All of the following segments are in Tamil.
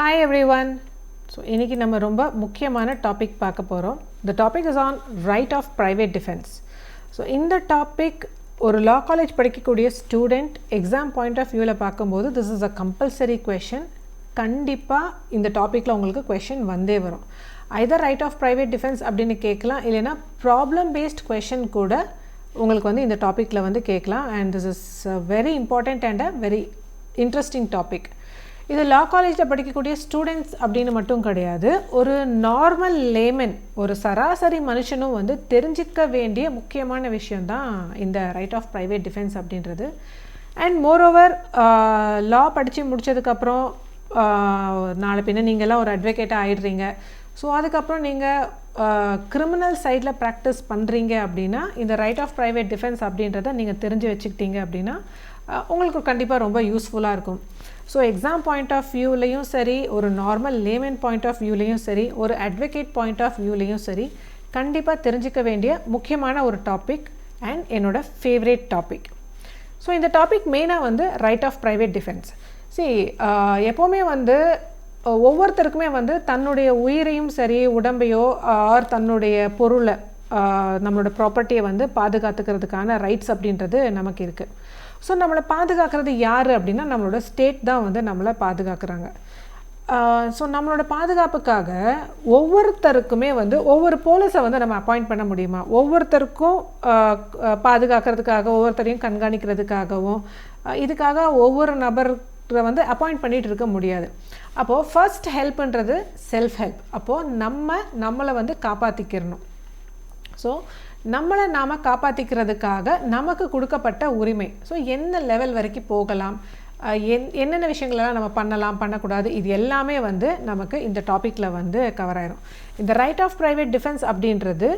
Hi everyone. So இன்னைக்கு நம்ம ரொம்ப முக்கியமான டாபிக் பார்க்க போறோம். The topic is on right of private defense. So இந்த டாபிக் ஒரு law college படிக்கக்கூடிய ஸ்டூடெண்ட் எக்ஸாம் பாயிண்ட் ஆஃப் வியூவில் பார்க்கும்போது this is a compulsory question. கண்டிப்பாக இந்த டாப்பிக்கில் உங்களுக்கு question வந்தே வரும். either right of private defense அப்படின்னு கேட்கலாம், இல்லைனா ப்ராப்ளம் பேஸ்ட் question கூட உங்களுக்கு வந்து இந்த டாப்பிக்கில் வந்து கேட்கலாம். and this is a very important and a very interesting topic. இது லா காலேஜில் படிக்கக்கூடிய ஸ்டூடெண்ட்ஸ் அப்படின்னு மட்டும் கிடையாது, ஒரு நார்மல் லேமன், ஒரு சராசரி மனுஷனும் வந்து தெரிஞ்சிக்க வேண்டிய முக்கியமான விஷயந்தான் இந்த ரைட் ஆஃப் ப்ரைவேட் டிஃபென்ஸ் அப்படின்றது. அண்ட் மோரோவர் லா படித்து முடித்ததுக்கப்புறம் நாளை பின்ன நீங்கள்லாம் ஒரு அட்வொகேட்டாக ஆகிடுறீங்க. ஸோ அதுக்கப்புறம் நீங்கள் கிரிமினல் சைடில் ப்ராக்டிஸ் பண்ணுறீங்க அப்படின்னா இந்த ரைட் ஆஃப் ப்ரைவேட் டிஃபென்ஸ் அப்படின்றத நீங்கள் தெரிஞ்சு வச்சுக்கிட்டீங்க அப்படின்னா உங்களுக்கு கண்டிப்பாக ரொம்ப யூஸ்ஃபுல்லாக இருக்கும். ஸோ எக்ஸாம் பாயிண்ட் ஆஃப் வியூலையும் சரி, ஒரு நார்மல் லேமன் பாயிண்ட் ஆஃப் வியூலையும் சரி, ஒரு அட்வொகேட் பாயிண்ட் ஆஃப் வியூலையும் சரி, கண்டிப்பாக தெரிஞ்சிக்க வேண்டிய முக்கியமான ஒரு டாபிக் அண்ட் என்னோட ஃபேவரேட் டாபிக். ஸோ இந்த டாபிக் மெயினாக வந்து ரைட் ஆஃப் ப்ரைவேட் டிஃபென்ஸ். எப்போவுமே வந்து ஒவ்வொருத்தருக்குமே வந்து தன்னுடைய உயிரையும் சரி, உடம்பையோ ஆர் தன்னுடைய பொருளை, நம்மளோட ப்ராப்பர்ட்டியை வந்து பாதுகாத்துக்கிறதுக்கான ரைட்ஸ் அப்படின்றது நமக்கு இருக்குது. ஸோ நம்மளை பாதுகாக்கிறது யார் அப்படின்னா நம்மளோட ஸ்டேட் தான் வந்து நம்மளை பாதுகாக்கிறாங்க. ஸோ நம்மளோட பாதுகாப்புக்காக ஒவ்வொருத்தருக்குமே வந்து ஒவ்வொரு போலீஸை வந்து நம்ம அப்பாயிண்ட் பண்ண முடியுமா? ஒவ்வொருத்தருக்கும் பாதுகாக்கிறதுக்காக, ஒவ்வொருத்தரையும் கண்காணிக்கிறதுக்காகவும் இதுக்காக ஒவ்வொரு நபரை வந்து அப்பாயிண்ட் பண்ணிகிட்டு இருக்க முடியாது. அப்போது ஃபர்ஸ்ட் ஹெல்ப்ன்றது செல்ஃப் ஹெல்ப். அப்போது நம்மளை வந்து காப்பாற்றிக்கிறணும். ஸோ நம்மளை நாம் காப்பாற்றிக்கிறதுக்காக நமக்கு கொடுக்கப்பட்ட உரிமை, ஸோ எந்த லெவல் வரைக்கும் போகலாம், என்னென்ன விஷயங்களெல்லாம் நம்ம பண்ணலாம், பண்ணக்கூடாது, இது எல்லாமே வந்து நமக்கு இந்த டாப்பிக்கில் வந்து கவர் ஆயிரும். இந்த ரைட் ஆஃப் ப்ரைவேட் டிஃபென்ஸ் அப்படின்றது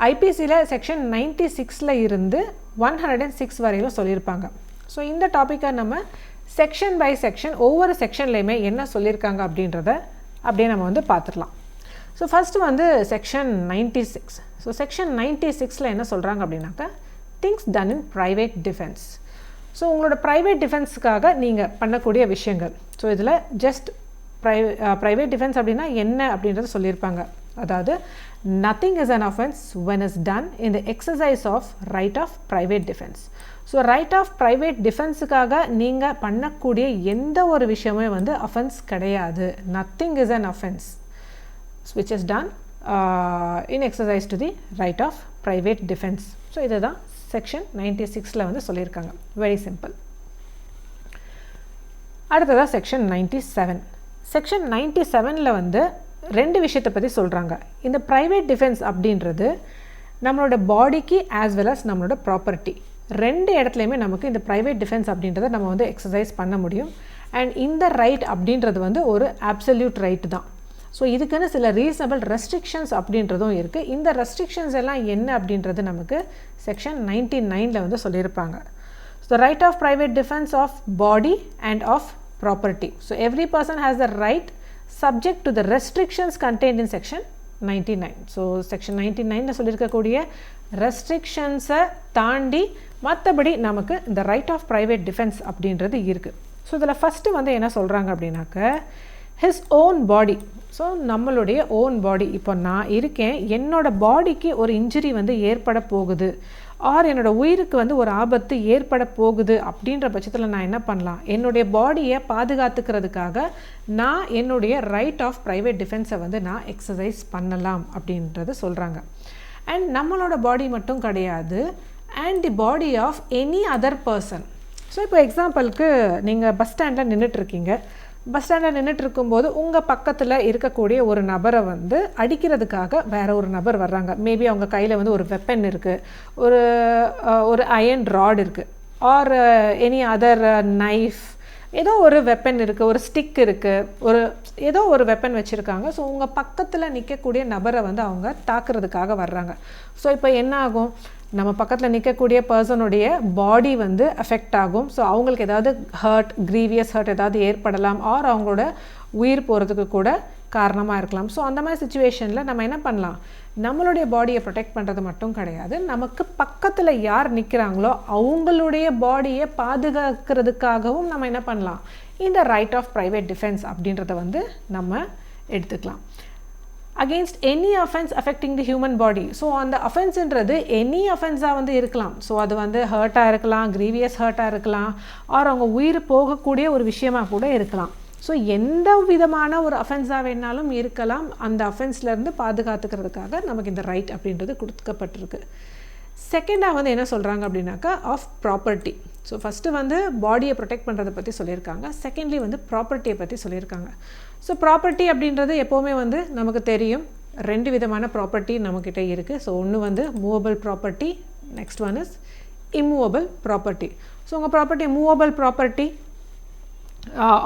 ஐபிசியில் செக்ஷன் 96 இருந்து 106 வரையிலும் சொல்லியிருப்பாங்க. ஸோ இந்த டாப்பிக்கை நம்ம செக்ஷன் பை செக்ஷன், ஒவ்வொரு செக்ஷன்லேயுமே என்ன சொல்லியிருக்காங்க அப்படின்றத அப்படியே நம்ம வந்து பார்த்துடலாம். ஸோ ஃபஸ்ட்டு வந்து செக்ஷன் 96. ஸோ செக்ஷன் 96 என்ன சொல்கிறாங்க அப்படின்னாக்கா, things done in private defence. So உங்களோட ப்ரைவேட் டிஃபென்ஸுக்காக நீங்கள் பண்ணக்கூடிய விஷயங்கள். ஸோ இதில் ஜஸ்ட் ப்ரைவேட் டிஃபென்ஸ் அப்படின்னா என்ன அப்படின்றத சொல்லியிருப்பாங்க. அதாவது nothing is an offence when is done in the exercise of right of private defense. So right of private டிஃபென்ஸுக்காக நீங்கள் பண்ணக்கூடிய எந்த ஒரு விஷயமே வந்து அஃபென்ஸ் கிடையாது. Nothing is an offence which is done in exercise to the right of private defense. So இதை தான் செக்ஷன் 96 வந்து சொல்லியிருக்காங்க. Very simple. அடுத்ததாக செக்ஷன் 97. செக்ஷன் 97 வந்து ரெண்டு விஷயத்தை பற்றி சொல்கிறாங்க. இந்த ப்ரைவேட் டிஃபென்ஸ் அப்படின்றது நம்மளோட பாடிக்கு ஆஸ் வெல் அஸ் நம்மளோட ப்ராப்பர்ட்டி, ரெண்டு இடத்துலையுமே நமக்கு இந்த ப்ரைவேட் டிஃபென்ஸ் அப்படின்றத நம்ம வந்து எக்ஸசைஸ் பண்ண முடியும். அண்ட் இந்த ரைட் அப்படின்றது வந்து ஒரு அப்சல்யூட் ரைட் தான். ஸோ இதுக்குன்னு சில ரீசனபிள் ரெஸ்ட்ரிக்ஷன்ஸ் அப்படின்றதும் இருக்குது. இந்த ரெஸ்ட்ரிக்ஷன்ஸ் எல்லாம் என்ன அப்படின்றது நமக்கு செக்ஷன் 99 வந்து சொல்லியிருப்பாங்க. So right of private defence of body and of property. So every person has the right subject to the restrictions contained in section 99. So section 99 சொல்லியிருக்கக்கூடிய ரெஸ்ட்ரிக்ஷன்ஸை தாண்டி மற்றபடி நமக்கு இந்த ரைட் ஆஃப் ப்ரைவேட் டிஃபென்ஸ் அப்படின்றது இருக்குது. ஸோ இதில் ஃபஸ்ட்டு வந்து என்ன சொல்கிறாங்க அப்படின்னாக்க, ஹிஸ் ஓன் பாடி. ஸோ நம்மளுடைய ஓன் பாடி, இப்போ நான் இருக்கேன், என்னோடய பாடிக்கு ஒரு இன்ஜுரி வந்து ஏற்பட போகுது, ஆர் என்னோடய உயிருக்கு வந்து ஒரு ஆபத்து ஏற்பட போகுது அப்படின்ற பட்சத்தில் நான் என்ன பண்ணலாம், என்னுடைய பாடியை பாதுகாத்துக்கிறதுக்காக நான் என்னுடைய ரைட் ஆஃப் ப்ரைவேட் டிஃபென்ஸை வந்து நான் எக்ஸசைஸ் பண்ணலாம் அப்படின்றது சொல்கிறாங்க. அண்ட் நம்மளோட பாடி மட்டும் கிடையாது, and the body of any other person. So இப்போ எக்ஸாம்பிளுக்கு நீங்கள் பஸ் ஸ்டாண்டில் நின்றுட்டுருக்கீங்க. பஸ் ஸ்டாண்டில் நின்றுட்டு இருக்கும்போது உங்கள் பக்கத்தில் இருக்கக்கூடிய ஒரு நபரை வந்து அடிக்கிறதுக்காக வேற ஒரு நபர் வர்றாங்க. மேபி அவங்க கையில் வந்து ஒரு வெப்பன் இருக்குது, ஒரு அயர்ன் ராட் இருக்குது, ஆர் எனி அதர் நைஃப், ஏதோ ஒரு வெப்பன் இருக்குது, ஒரு ஸ்டிக் இருக்குது, ஏதோ ஒரு வெப்பன் வச்சுருக்காங்க. ஸோ உங்கள் பக்கத்தில் நிற்கக்கூடிய நபரை வந்து அவங்க தாக்குறதுக்காக வர்றாங்க. ஸோ இப்போ என்ன ஆகும், நம்ம பக்கத்தில் நிற்கக்கூடிய பர்சனுடைய பாடி வந்து அஃபெக்ட் ஆகும். ஸோ அவங்களுக்கு ஏதாவது ஹர்ட், க்ரீவியஸ் ஹர்ட் ஏதாவது ஏற்படலாம், ஆர் அவங்களோட உயிர் போகிறதுக்கு கூட காரணமாக இருக்கலாம். ஸோ அந்த மாதிரி சிச்சுவேஷனில் நம்ம என்ன பண்ணலாம், நம்மளுடைய பாடியை ப்ரொடெக்ட் பண்ணுறது மட்டும் கிடையாது, நமக்கு பக்கத்தில் யார் நிற்கிறாங்களோ அவங்களுடைய பாடியை பாதுகாக்கிறதுக்காகவும் நம்ம என்ன பண்ணலாம், இந்த ரைட் ஆஃப் ப்ரைவேட் டிஃபென்ஸ் அப்படின்றத வந்து நம்ம எடுத்துக்கலாம். Against any offence affecting the human body. So அந்த அஃபென்ஸுன்றது எனி அஃபென்ஸாக வந்து இருக்கலாம். ஸோ அது வந்து ஹர்ட்டாக இருக்கலாம், க்ரீவியஸ் ஹர்ட்டாக இருக்கலாம், ஆர் அவங்க உயிர் போகக்கூடிய ஒரு விஷயமாக கூட இருக்கலாம். ஸோ எந்த விதமான ஒரு அஃபென்ஸாக வேணாலும் இருக்கலாம். அந்த அஃபென்ஸ்லேருந்து பாதுகாத்துக்கிறதுக்காக நமக்கு இந்த ரைட் அப்படின்றது கொடுக்கப்பட்டிருக்கு. செகண்டாக வந்து என்ன சொல்கிறாங்க அப்படின்னாக்கா ஆஃப் ப்ராப்பர்ட்டி. ஸோ ஃபஸ்ட்டு வந்து பாடியை ப்ரொடெக்ட் பண்ணுறதை பற்றி சொல்லியிருக்காங்க, செகண்ட்லி வந்து ப்ராப்பர்ட்டியை பற்றி சொல்லியிருக்காங்க. ஸோ ப்ராப்பர்ட்டி அப்படின்றது எப்போவுமே வந்து நமக்கு தெரியும், 2 விதமான ப்ராப்பர்ட்டி நம்மக்கிட்ட இருக்குது. ஸோ ஒன்று வந்து movable property, next one is immovable property. So உங்கள் property movable property,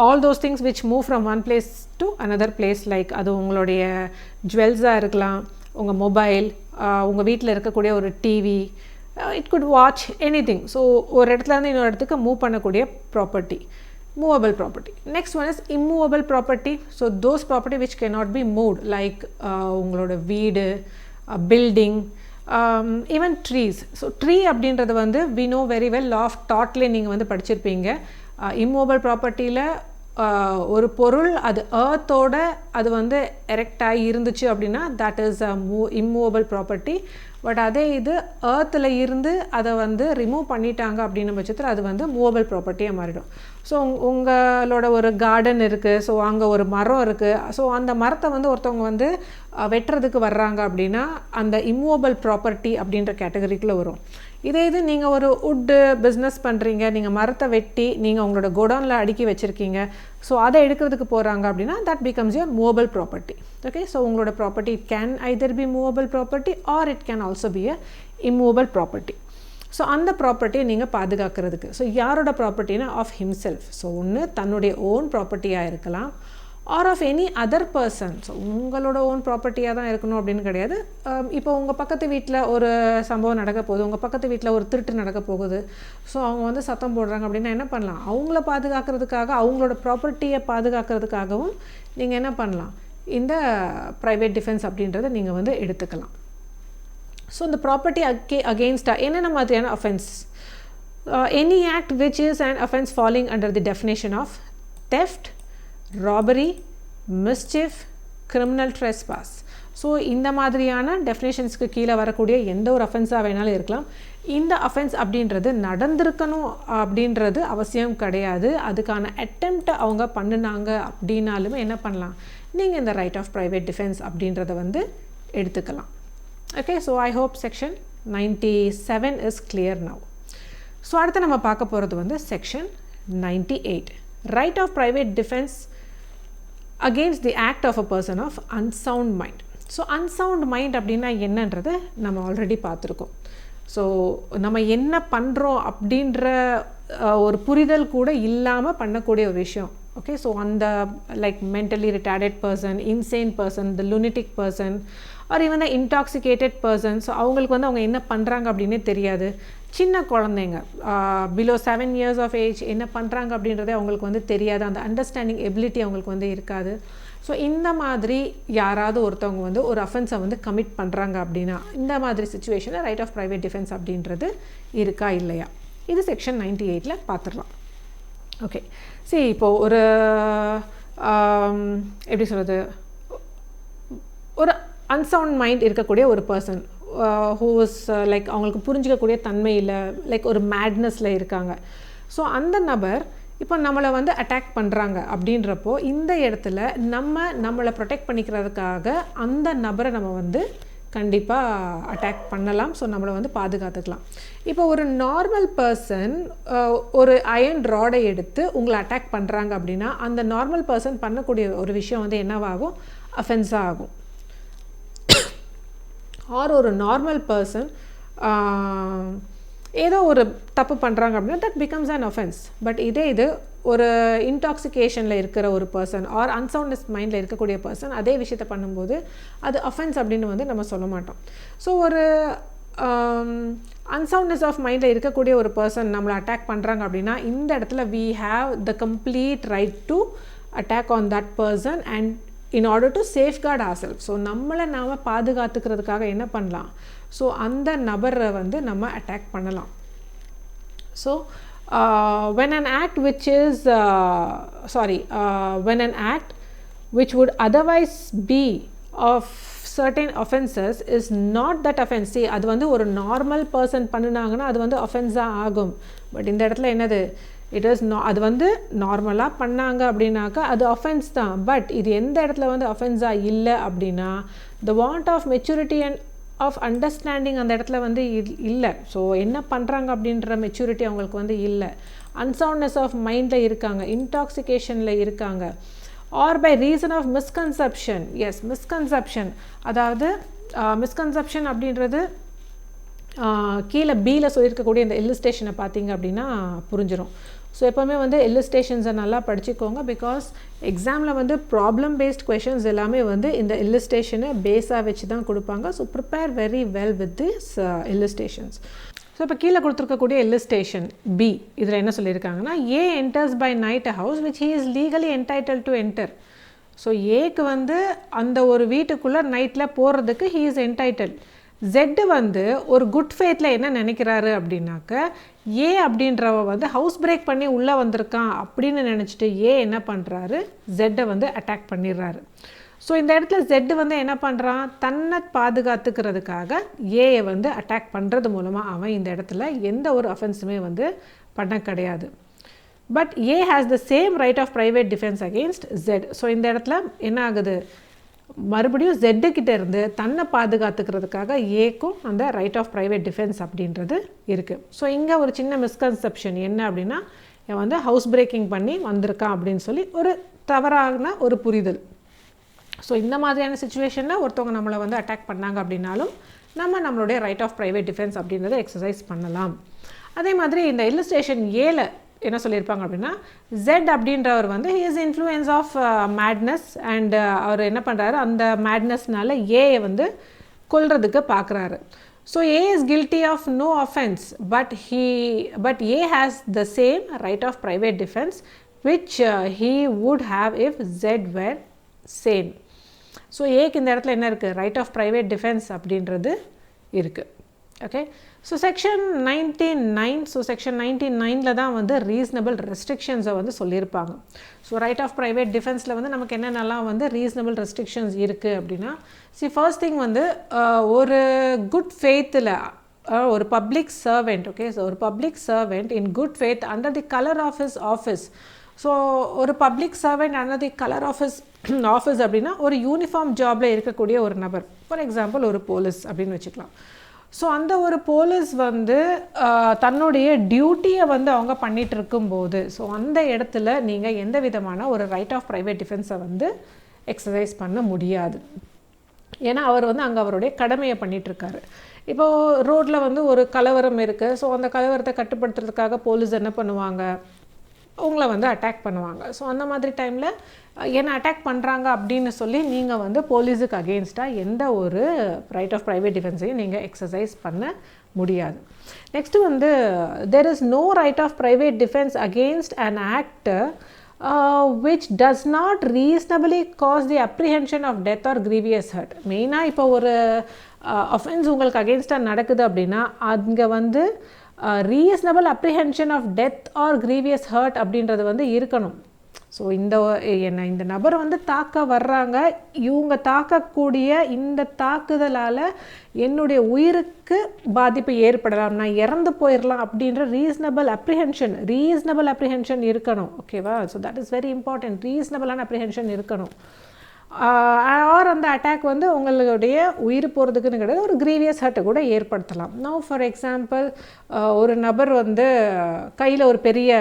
all those things which move from one place to another place, like அது உங்களுடைய ஜுவல்ஸாக இருக்கலாம், உங்கள் மொபைல், உங்கள் வீட்டில் இருக்கக்கூடிய ஒரு TV, it good watch anything. So ஒரு இடத்துலேருந்து இன்னொரு இடத்துக்கு மூவ் பண்ணக்கூடிய property, movable property. Next one is immovable property. So those property which can not be moved, like உங்களோட வீடு, building, even trees. So tree அப்படின்றது வந்து we know very well, law of டாட்லேயே நீங்கள் வந்து படிச்சிருப்பீங்க. இம்மூவபிள் ப்ராப்பர்ட்டியில் ஒரு பொருள் அது ஏர்த்தோட அது வந்து எரெக்ட் ஆகி இருந்துச்சு அப்படின்னா that is a immovable property. But அதே இது ஏர்த்தில் இருந்து அதை வந்து ரிமூவ் பண்ணிட்டாங்க அப்படின்ன பட்சத்தில் அது வந்து மூவபிள் ப்ராப்பர்ட்டியாக மாறிடும். ஸோ உங்களோட ஒரு கார்டன் இருக்குது, ஸோ அங்கே ஒரு மரம் இருக்குது, ஸோ அந்த மரத்தை வந்து ஒருத்தவங்க வந்து வெட்டுறதுக்கு வர்றாங்க அப்படின்னா அந்த இம்மூவபிள் ப்ராப்பர்ட்டி அப்படின்ற கேட்டகரிக்குள்ளே வரும். இதே இது நீங்கள் ஒரு வுட்டு பிஸ்னஸ் பண்ணுறீங்க, நீங்கள் மரத்தை வெட்டி நீங்கள் உங்களோட கோடவுனில் அடுக்கி வச்சுருக்கீங்க, ஸோ அதை எடுக்கிறதுக்கு போகிறாங்க அப்படின்னா that becomes your movable property. Okay, so உங்களோட property it can either be movable property or it can also be a immovable property. So அந்த ப்ராப்பர்ட்டியை நீங்கள் பாதுகாக்கிறதுக்கு, ஸோ யாரோட ப்ராப்பர்ட்டினா ஆஃப் ஹிம்செல்ஃப். ஸோ ஒன்று தன்னுடைய ஓன் ப்ராப்பர்ட்டியாக இருக்கலாம், or of any other person. So உங்களோட ஓன் ப்ராப்பர்ட்டியாக தான் இருக்கணும் அப்படின்னு கிடையாது. இப்போ உங்கள் பக்கத்து வீட்டில் ஒரு சம்பவம் நடக்க போகுது, உங்கள் பக்கத்து வீட்டில் ஒரு திருட்டு நடக்க போகுது, ஸோ அவங்க வந்து சத்தம் போடுறாங்க அப்படின்னா என்ன பண்ணலாம், அவங்கள பாதுகாக்கிறதுக்காக, அவங்களோட ப்ராப்பர்ட்டியை பாதுகாக்கிறதுக்காகவும் நீங்கள் என்ன பண்ணலாம், இந்த ப்ரைவேட் டிஃபென்ஸ் அப்படின்றத நீங்கள் வந்து எடுத்துக்கலாம். ஸோ இந்த ப்ராப்பர்ட்டி அகெயின்ஸ்டாக என்னென்ன மாதிரியான offence, any act which is an offence falling under the definition of theft, robbery, mischief, criminal trespass. So இந்த மாதிரியான டெஃபினேஷன்ஸ்க்கு கீழே வரக்கூடிய எந்த ஒரு அஃபென்ஸாக வேணாலும் இருக்கலாம். இந்த அஃபென்ஸ் அப்படின்றது நடந்திருக்கணும் அப்படின்றது அவசியம் கிடையாது. அதுக்கான அட்டெம்ப்ட் அவங்க பண்ணினாங்க அப்படின்னாலுமே என்ன பண்ணலாம், நீங்கள் இந்த ரைட் ஆஃப் ப்ரைவேட் டிஃபென்ஸ் அப்படின்றத வந்து எடுத்துக்கலாம். Okay, so I hope section 97 is clear now. So அடுத்து நம்ம பார்க்க போகிறது வந்து section 98, right of private defence against the act of a person of unsound mind. So unsound mind அப்படின்னா என்னன்றதை நம்ம ஆல்ரெடி பார்த்துருக்கோம். ஸோ நம்ம என்ன பண்ணுறோம் அப்படின்ற ஒரு புரிதல் கூட இல்லாமல் பண்ணக்கூடிய ஒரு விஷயம். ஓகே, ஸோ அந்த like mentally retarded person, insane person, the lunatic person, or even the intoxicated person. So அவங்களுக்கு வந்து அவங்க என்ன பண்ணுறாங்க அப்படின்னே தெரியாது. சின்ன குழந்தைங்க பிலோ 7 years ஆஃப் ஏஜ் என்ன பண்ணுறாங்க அப்படின்றதே அவங்களுக்கு வந்து தெரியாது. அந்த அண்டர்ஸ்டாண்டிங் எபிலிட்டி அவங்களுக்கு வந்து இருக்காது. ஸோ இந்த மாதிரி யாராவது ஒருத்தவங்க வந்து ஒரு அஃபென்ஸை வந்து கமிட் பண்ணுறாங்க அப்படின்னா இந்த மாதிரி சுச்சுவேஷனில் ரைட் ஆஃப் ப்ரைவேட் டிஃபென்ஸ் அப்படின்றது இருக்கா இல்லையா, இது செக்ஷன் 98 பார்த்துடலாம். ஓகே, சரி, இப்போது ஒரு எப்படி சொல்கிறது, ஒரு அன்சவுண்ட் மைண்ட் இருக்கக்கூடிய ஒரு பர்சன் ஹூ இஸ் லைக் அவங்களுக்கு புரிஞ்சிக்கக்கூடிய தன்மை இல்லை, லைக் ஒரு மேட்னஸில் இருக்காங்க. ஸோ அந்த நபர் இப்போ நம்மளை வந்து அட்டாக் பண்ணுறாங்க அப்படின்றப்போ இந்த இடத்துல நம்மளை ப்ரொடெக்ட் பண்ணிக்கிறதுக்காக அந்த நபரை நம்ம வந்து கண்டிப்பாக அட்டாக் பண்ணலாம். ஸோ நம்மளை வந்து பாதுகாத்துக்கலாம். இப்போ ஒரு நார்மல் பர்சன் ஒரு அயர்ன் ராடை எடுத்து உங்களை அட்டாக் பண்ணுறாங்க அப்படின்னா அந்த நார்மல் பர்சன் பண்ணக்கூடிய ஒரு விஷயம் வந்து என்னவாகும், அஃபென்ஸாக ஆகும். ஆர் ஒரு நார்மல் பர்சன் ஏதோ ஒரு தப்பு பண்ணுறாங்க அப்படின்னா that becomes an offence. But இதே இது ஒரு இன்டாக்சிகேஷனில் இருக்கிற ஒரு பர்சன் ஆர் அன்சவுண்ட்னஸ் மைண்டில் இருக்கக்கூடிய பர்சன் அதே விஷயத்தை பண்ணும்போது அது அஃபென்ஸ் அப்படின்னு வந்து நம்ம சொல்ல மாட்டோம். ஸோ ஒரு அன்சவுண்ட்னஸ் ஆஃப் மைண்டில் இருக்கக்கூடிய ஒரு பர்சன் நம்மளை அட்டாக் பண்ணுறாங்க அப்படின்னா இந்த இடத்துல we have the complete right to attack on that person and in order to safeguard ourselves. So நம்மளை நாம் பாதுகாத்துக்கிறதுக்காக என்ன பண்ணலாம், ஸோ அந்த நபரை வந்து நம்ம அட்டாக் பண்ணலாம். So when an act which is when an act which would otherwise be of certain offenses is not that offense. See, அது வந்து ஒரு நார்மல் பர்சன் பண்ணினாங்கன்னா அது வந்து ஒஃபென்ஸாக ஆகும். பட் இந்த இடத்துல என்னது, இட் இஸ் அது வந்து நார்மலாக பண்ணாங்க அப்படின்னாக்கா அது ஒஃபென்ஸ் தான். பட் இது எந்த இடத்துல வந்து ஒஃபென்ஸாக இல்லை அப்படின்னா, the want of maturity and of understanding அந்த இடத்துல வந்து இல்லை. ஸோ என்ன பண்ணுறாங்க அப்படின்ற மெச்சூரிட்டி அவங்களுக்கு வந்து இல்லை. அன்சவுண்ட்னஸ் ஆஃப் மைண்டில் இருக்காங்க, இன்டாக்சிகேஷனில் இருக்காங்க. or by reason of misconception. Yes, misconception. அதாவது misconception அப்படின்றது கீழே பியில் சொல்லியிருக்கக்கூடிய இந்த இல்லுஸ்ட்ரேஷனை பார்த்தீங்க அப்படின்னா புரிஞ்சிடும். ஸோ எப்போவுமே வந்து இல்லுஸ்ட்ரேஷன்ஸை நல்லா படிச்சுக்கோங்க. பிகாஸ் எக்ஸாமில் வந்து ப்ராப்ளம் பேஸ்ட் கொஷின்ஸ் எல்லாமே வந்து இந்த இல்லுஸ்ட்ரேஷனை பேஸாக வச்சு தான் கொடுப்பாங்க. So prepare very well with this illustrations. So இப்போ கீழே கொடுத்துருக்கக்கூடிய இல்லுஸ்ட்ரேஷன் பி, இதில் என்ன சொல்லியிருக்காங்கன்னா, A enters by night a house which he is legally entitled to enter. So ஏக்கு வந்து அந்த ஒரு வீட்டுக்குள்ளே நைட்டில் போகிறதுக்கு ஹீ இஸ் என்டைட்டில். ஜெட்டு வந்து ஒரு குட் ஃபேத்தில் என்ன நினைக்கிறாரு அப்படின்னாக்க, ஏ அப்படின்றவ வந்து ஹவுஸ் பிரேக் பண்ணி உள்ளே வந்திருக்கான் அப்படின்னு நினச்சிட்டு ஏ என்ன பண்ணுறாரு, ஜெட்டை வந்து அட்டாக் பண்ணிடுறாரு. ஸோ இந்த இடத்துல ஜெட்டு வந்து என்ன பண்ணுறான், தன்னை பாதுகாத்துக்கிறதுக்காக ஏயை வந்து அட்டாக் பண்ணுறது மூலமாக அவன் இந்த இடத்துல எந்த ஒரு அஃபென்ஸுமே வந்து பண்ண கிடையாது. But A has the same right of private defence against Z. So இந்த இடத்துல என்ன ஆகுது, மறுபடியும் ஜெட்டுக்கிட்ட இருந்து தன்னை பாதுகாத்துக்கிறதுக்காக ஏக்கும் அந்த ரைட் ஆஃப் ப்ரைவேட் டிஃபென்ஸ் அப்படின்றது இருக்குது. ஸோ இங்கே ஒரு சின்ன மிஸ்கன்செப்ஷன் என்ன அப்படின்னா, இவன் வந்து ஹவுஸ் பிரேக்கிங் பண்ணி வந்திருக்கான் அப்படின்னு சொல்லி ஒரு தவறான ஒரு புரிதல். ஸோ இந்த மாதிரியான சுச்சுவேஷனில் ஒருத்தவங்க நம்மளை வந்து அட்டாக் பண்ணாங்க அப்படின்னாலும் நம்மளுடைய ரைட் ஆஃப் ப்ரைவேட் டிஃபென்ஸ் அப்படின்றத எக்ஸசைஸ் பண்ணலாம். அதே மாதிரி இந்த இல்லுஸ்ட்ரேஷன் ஏல என்ன சொல்லியிருப்பாங்க அப்படின்னா, ஜெட் அப்படின்றவர் வந்து he is influence of madness and அவர் என்ன பண்ணுறாரு, அந்த மேட்னஸ்னால ஏயை வந்து கொல்றதுக்கு பார்க்குறாரு. So A is guilty of no offence but A has the same right of private defence which he would have if Z were sane. So ஏக்கு இந்த இடத்துல என்ன இருக்குது, ரைட் ஆஃப் ப்ரைவேட் டிஃபென்ஸ் அப்படின்றது இருக்குது. Okay, so section 99. So section 99ல் தான் வந்து ரீசனபிள் ரெஸ்ட்ரிக்ஷன்ஸை வந்து சொல்லியிருப்பாங்க. ஸோ ரைட் ஆஃப் ப்ரைவேட் டிஃபென்ஸில் வந்து நமக்கு என்னென்னலாம் வந்து ரீசனபிள் ரெஸ்ட்ரிக்ஷன்ஸ் இருக்குது அப்படின்னா, ஃபர்ஸ்ட் திங் வந்து ஒரு குட் ஃபெய்த்தில் ஒரு பப்ளிக் சர்வெண்ட், ஓகே, ஸோ ஒரு public servant in good faith under the colour of his office. So ஒரு public servant under the colour of his office அப்படின்னா ஒரு யூனிஃபார்ம் ஜாபில் இருக்கக்கூடிய ஒரு நபர், ஃபார் எக்ஸாம்பிள் ஒரு போலீஸ் அப்படின்னு வச்சுக்கலாம். ஸோ அந்த ஒரு போலீஸ் வந்து தன்னுடைய டியூட்டியை வந்து அவங்க பண்ணிகிட்டு இருக்கும்போது, ஸோ அந்த இடத்துல நீங்கள் எந்த விதமான ஒரு ரைட் ஆஃப் ப்ரைவேட் டிஃபென்ஸை வந்து எக்ஸசைஸ் பண்ண முடியாது. ஏன்னா அவர் வந்து அங்கே அவருடைய கடமையை பண்ணிகிட்ருக்காரு. இப்போது ரோட்டில் வந்து ஒரு கலவரம் இருக்குது. ஸோ அந்த கலவரத்தை கட்டுப்படுத்துறதுக்காக போலீஸ் என்ன பண்ணுவாங்க, உங்களை வந்து அட்டாக் பண்ணுவாங்க. ஸோ அந்த மாதிரி டைமில் என்ன அட்டாக் பண்ணுறாங்க அப்படின்னு சொல்லி நீங்கள் வந்து போலீஸுக்கு அகெயின்ஸ்டாக எந்த ஒரு ரைட் ஆஃப் ப்ரைவேட் டிஃபென்ஸையும் நீங்கள் எக்ஸசைஸ் பண்ண முடியாது. நெக்ஸ்ட்டு வந்து there is no right of private defence against an act which does not reasonably cause the apprehension of death or grievous hurt. மெயினாக இப்போ ஒரு அஃபென்ஸ் உங்களுக்கு அகெயின்ஸ்டாக நடக்குது அப்படின்னா அங்கே வந்து reasonable apprehension of death or grievous hurt அப்படின்றது வந்து இருக்கணும். ஸோ இந்த நபர் வந்து தாக்க வர்றாங்க, இவங்க தாக்கக்கூடிய இந்த தாக்குதலால் என்னுடைய உயிருக்கு பாதிப்பு ஏற்படலாம், நான் இறந்து போயிடலாம் அப்படின்ற ரீசனபிள் அப்ரிஹென்ஷன் இருக்கணும். ஓகேவா? So that is very important. ரீசனபிளான அப்ரிஹென்ஷன் இருக்கணும். ஆர் அந்த அட்டாக் வந்து உங்களுடைய உயிர் போகிறதுக்குன்னு கிடையாது, ஒரு கிரீவியஸ் ஹர்ட்டை கூட ஏற்படுத்தலாம். நவ் ஃபார் எக்ஸாம்பிள் ஒரு நபர் வந்து கையில் ஒரு பெரிய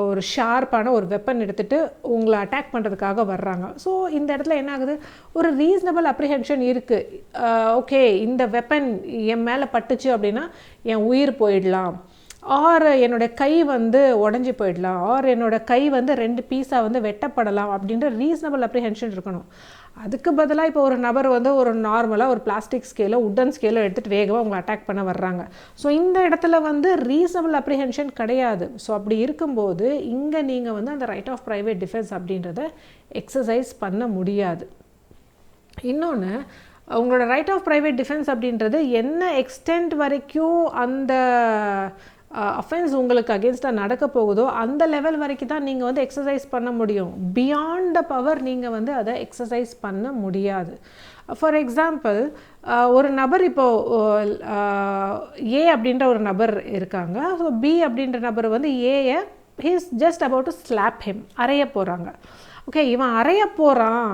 ஒரு ஷார்ப்பான ஒரு வெப்பன் எடுத்துகிட்டு உங்களை அட்டாக் பண்ணுறதுக்காக வர்றாங்க. ஸோ இந்த இடத்துல என்ன ஆகுது, ஒரு ரீசனபிள் அப்ரிஹென்ஷன் இருக்குது. ஓகே, இந்த வெப்பன் என் மேலே பட்டுச்சு அப்படின்னா என் உயிர் போயிடலாம், ஆர் என்னோடய கை வந்து உடஞ்சி போயிடலாம், ஆர் என்னோடய கை வந்து 2 பீஸாக வந்து வெட்டப்படலாம் அப்படின்ற ரீசனபிள் அப்ரிஹென்ஷன் இருக்கணும். அதுக்கு பதிலாக இப்போ ஒரு நபர் வந்து ஒரு நார்மலாக ஒரு பிளாஸ்டிக் ஸ்கேலோ உட்டன் ஸ்கேலோ எடுத்துகிட்டு வேகமாக உங்களை அட்டாக் பண்ண வர்றாங்க. ஸோ இந்த இடத்துல வந்து ரீசனபிள் அப்ரிஹென்ஷன் கிடையாது. ஸோ அப்படி இருக்கும்போது இங்கே நீங்கள் வந்து அந்த ரைட் ஆஃப் ப்ரைவேட் டிஃபென்ஸ் அப்படின்றத எக்ஸசைஸ் பண்ண முடியாது. இன்னொன்று, உங்களோட ரைட் ஆஃப் ப்ரைவேட் டிஃபென்ஸ் அப்படின்றது என்ன எக்ஸ்டெண்ட் வரைக்கும் அந்த அஃபென்ஸ் உங்களுக்கு அகேன்ஸ்டாக நடக்க போகுதோ அந்த லெவல் வரைக்கும் தான் நீங்கள் வந்து எக்ஸசைஸ் பண்ண முடியும். பியாண்ட் த பவர் நீங்கள் வந்து அதை எக்ஸசைஸ் பண்ண முடியாது. ஃபார் எக்ஸாம்பிள், ஒரு நபர் இப்போது ஏ அப்படின்ற ஒரு நபர் இருக்காங்க. ஸோ பி அப்படின்ற நபர் வந்து ஏயை he's just about to slap him, அறைய போகிறாங்க. ஓகே, இவன் அறைய போகிறான்,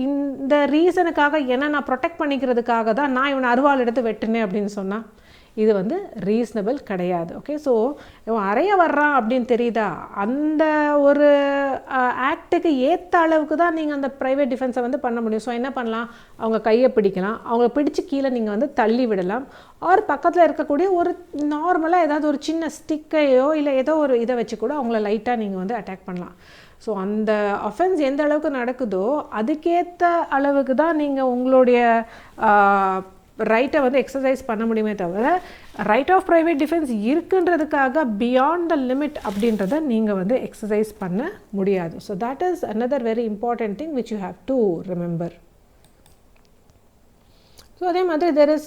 இந்த ரீசனுக்காக என்ன நான் ப்ரொடெக்ட் பண்ணிக்கிறதுக்காக தான் நான் இவனை அருவாள் எடுத்து வெட்டினேன் அப்படின்னு சொன்னால் இது வந்து ரீசனபிள் கிடையாது. ஓகே, ஸோ இவன் அறைய வர்றான் அப்படின்னு தெரியுதா, அந்த ஒரு ஆக்டுக்கு ஏற்ற அளவுக்கு தான் நீங்கள் அந்த ப்ரைவேட் டிஃபென்ஸை வந்து பண்ண முடியும். ஸோ என்ன பண்ணலாம், அவங்க கையை பிடிக்கலாம், அவங்கள பிடிச்சி கீழே நீங்கள் வந்து தள்ளி விடலாம். ஆர் பக்கத்தில் இருக்கக்கூடிய ஒரு நார்மலாக ஏதாவது ஒரு சின்ன ஸ்டிக்கையோ இல்லை ஏதோ ஒரு இதை வச்சு கூட அவங்கள லைட்டாக நீங்கள் வந்து அட்டாக் பண்ணலாம். ஸோ அந்த அஃபென்ஸ் எந்த அளவுக்கு நடக்குதோ அதுக்கேற்ற அளவுக்கு தான் நீங்கள் உங்களுடைய ரைட்டை வந்து எக்ஸசைஸ் பண்ண முடியுமே தவிர ரைட் ஆஃப் ப்ரைவேட் டிஃபென்ஸ் இருக்குன்றதுக்காக பியாண்ட் த லிமிட் அப்படின்றத நீங்கள் வந்து எக்ஸசைஸ் பண்ண முடியாது. So that is another very important thing which you have to remember. So அதே மாதிரி there is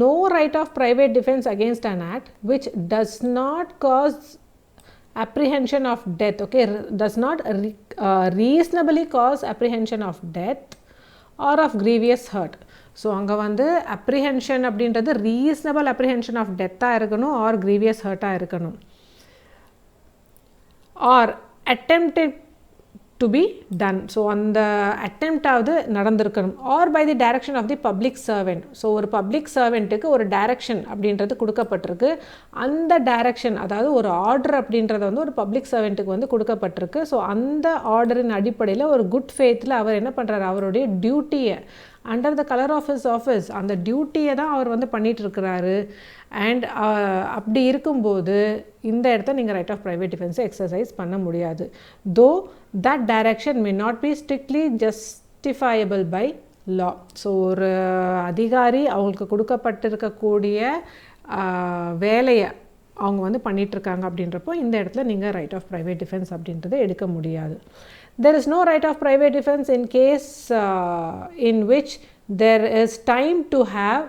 no right of private defense against an act which does not cause apprehension of death. Okay, does not reasonably cause apprehension of death or of grievous hurt. So அங்கே வந்து அப்ரிஹென்ஷன் அப்படின்றது ரீசனபிள் அப்ரிஹென்ஷன் ஆஃப் டெத்தாக இருக்கணும் ஆர் கிரீவியஸ் ஹர்ட்டாக இருக்கணும், or attempted to be done. So அந்த அட்டெம்ப்டாவது நடந்திருக்கணும். Or by the direction of the public servant. So ஒரு பப்ளிக் சர்வெண்ட்டுக்கு ஒரு டைரக்ஷன் அப்படின்றது கொடுக்கப்பட்டிருக்கு. அந்த டைரக்ஷன், அதாவது ஒரு ஆர்டர் அப்படின்றது வந்து ஒரு பப்ளிக் சர்வெண்ட்டுக்கு வந்து கொடுக்கப்பட்டிருக்கு. ஸோ அந்த ஆர்டரின் அடிப்படையில் ஒரு குட் ஃபேத்தில் அவர் என்ன பண்ணுறாரு, அவருடைய டியூட்டியை under the colour of his office அந்த டியூட்டியை தான் அவர் வந்து பண்ணிகிட்ருக்கிறாரு. அண்ட் அப்படி இருக்கும்போது இந்த இடத்த நீங்கள் ரைட் ஆஃப் ப்ரைவேட் டிஃபென்ஸை எக்ஸசைஸ் பண்ண முடியாது. Though that direction may not be strictly justifiable by law. So ஒரு அதிகாரி அவங்களுக்கு கொடுக்கப்பட்டிருக்கக்கூடிய வேலையை அவங்க வந்து பண்ணிகிட்ருக்காங்க அப்படின்றப்போ இந்த இடத்துல நீங்கள் ரைட் ஆஃப் ப்ரைவேட் டிஃபென்ஸ் அப்படின்றத எடுக்க முடியாது. There is no right of private defense in case in which there is time to have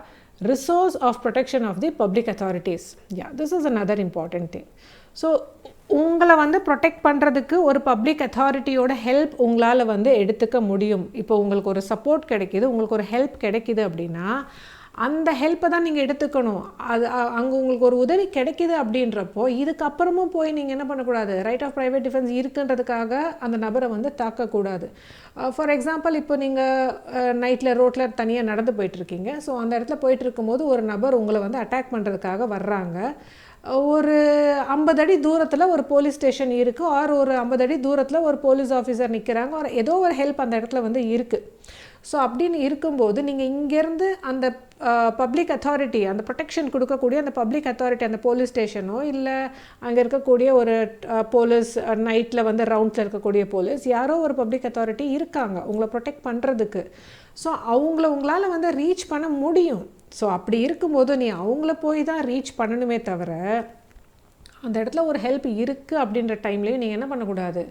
resource of protection of the public authorities. Yeah, this is another important thing. So உங்களை வந்து ப்ரொடெக்ட் பண்ணுறதுக்கு ஒரு பப்ளிக் அத்தாரிட்டியோட ஹெல்ப் உங்களால் வந்து எடுத்துக்க முடியும். இப்போ உங்களுக்கு ஒரு சப்போர்ட் கிடைக்கிது, உங்களுக்கு ஒரு ஹெல்ப் கிடைக்கிது அப்படின்னா அந்த ஹெல்ப்பை தான் நீங்கள் எடுத்துக்கணும். அது அங்கே உங்களுக்கு ஒரு உதவி கிடைக்கிது அப்படின்றப்போ இதுக்கப்புறமும் போய் நீங்கள் என்ன பண்ணக்கூடாது, ரைட் ஆஃப் ப்ரைவேட் டிஃபென்ஸ் இருக்குன்றதுக்காக அந்த நபரை வந்து தாக்கக்கூடாது. ஃபார் எக்ஸாம்பிள், இப்போ நீங்கள் நைட்டில் ரோட்டில் தனியாக நடந்து போயிட்டுருக்கீங்க. ஸோ அந்த இடத்துல போயிட்டு இருக்கும்போது ஒரு நபர் உங்களை வந்து அட்டாக் பண்ணுறதுக்காக வர்றாங்க. ஒரு 50 அடி தூரத்தில் ஒரு போலீஸ் ஸ்டேஷன் இருக்குது, ஆர் ஒரு 50 அடி தூரத்தில் ஒரு போலீஸ் ஆஃபீஸர் நிற்கிறாங்க, ஒரு ஏதோ ஒரு ஹெல்ப் அந்த இடத்துல வந்து இருக்குது. ஸோ அப்படின்னு இருக்கும்போது நீங்கள் இங்கேருந்து அந்த பப்ளிக் அத்தாரிட்டி, அந்த ப்ரொடெக்ஷன் கொடுக்கக்கூடிய அந்த பப்ளிக் அத்தாரிட்டி, அந்த போலீஸ் ஸ்டேஷனோ இல்லை அங்கே இருக்கக்கூடிய ஒரு போலீஸ், நைட்டில் வந்து ரவுண்ட்ஸில் இருக்கக்கூடிய போலீஸ், யாரோ ஒரு பப்ளிக் அத்தாரிட்டி இருக்காங்க உங்களை ப்ரொடெக்ட் பண்ணுறதுக்கு. ஸோ உங்களால் வந்து ரீச் பண்ண முடியும். ஸோ அப்படி இருக்கும்போது நீ அவங்கள போய் தான் ரீச் பண்ணணுமே தவிர அந்த இடத்துல ஒரு ஹெல்ப் இருக்குது அப்படின்ற டைம்லேயும் நீங்கள் என்ன பண்ணக்கூடாது,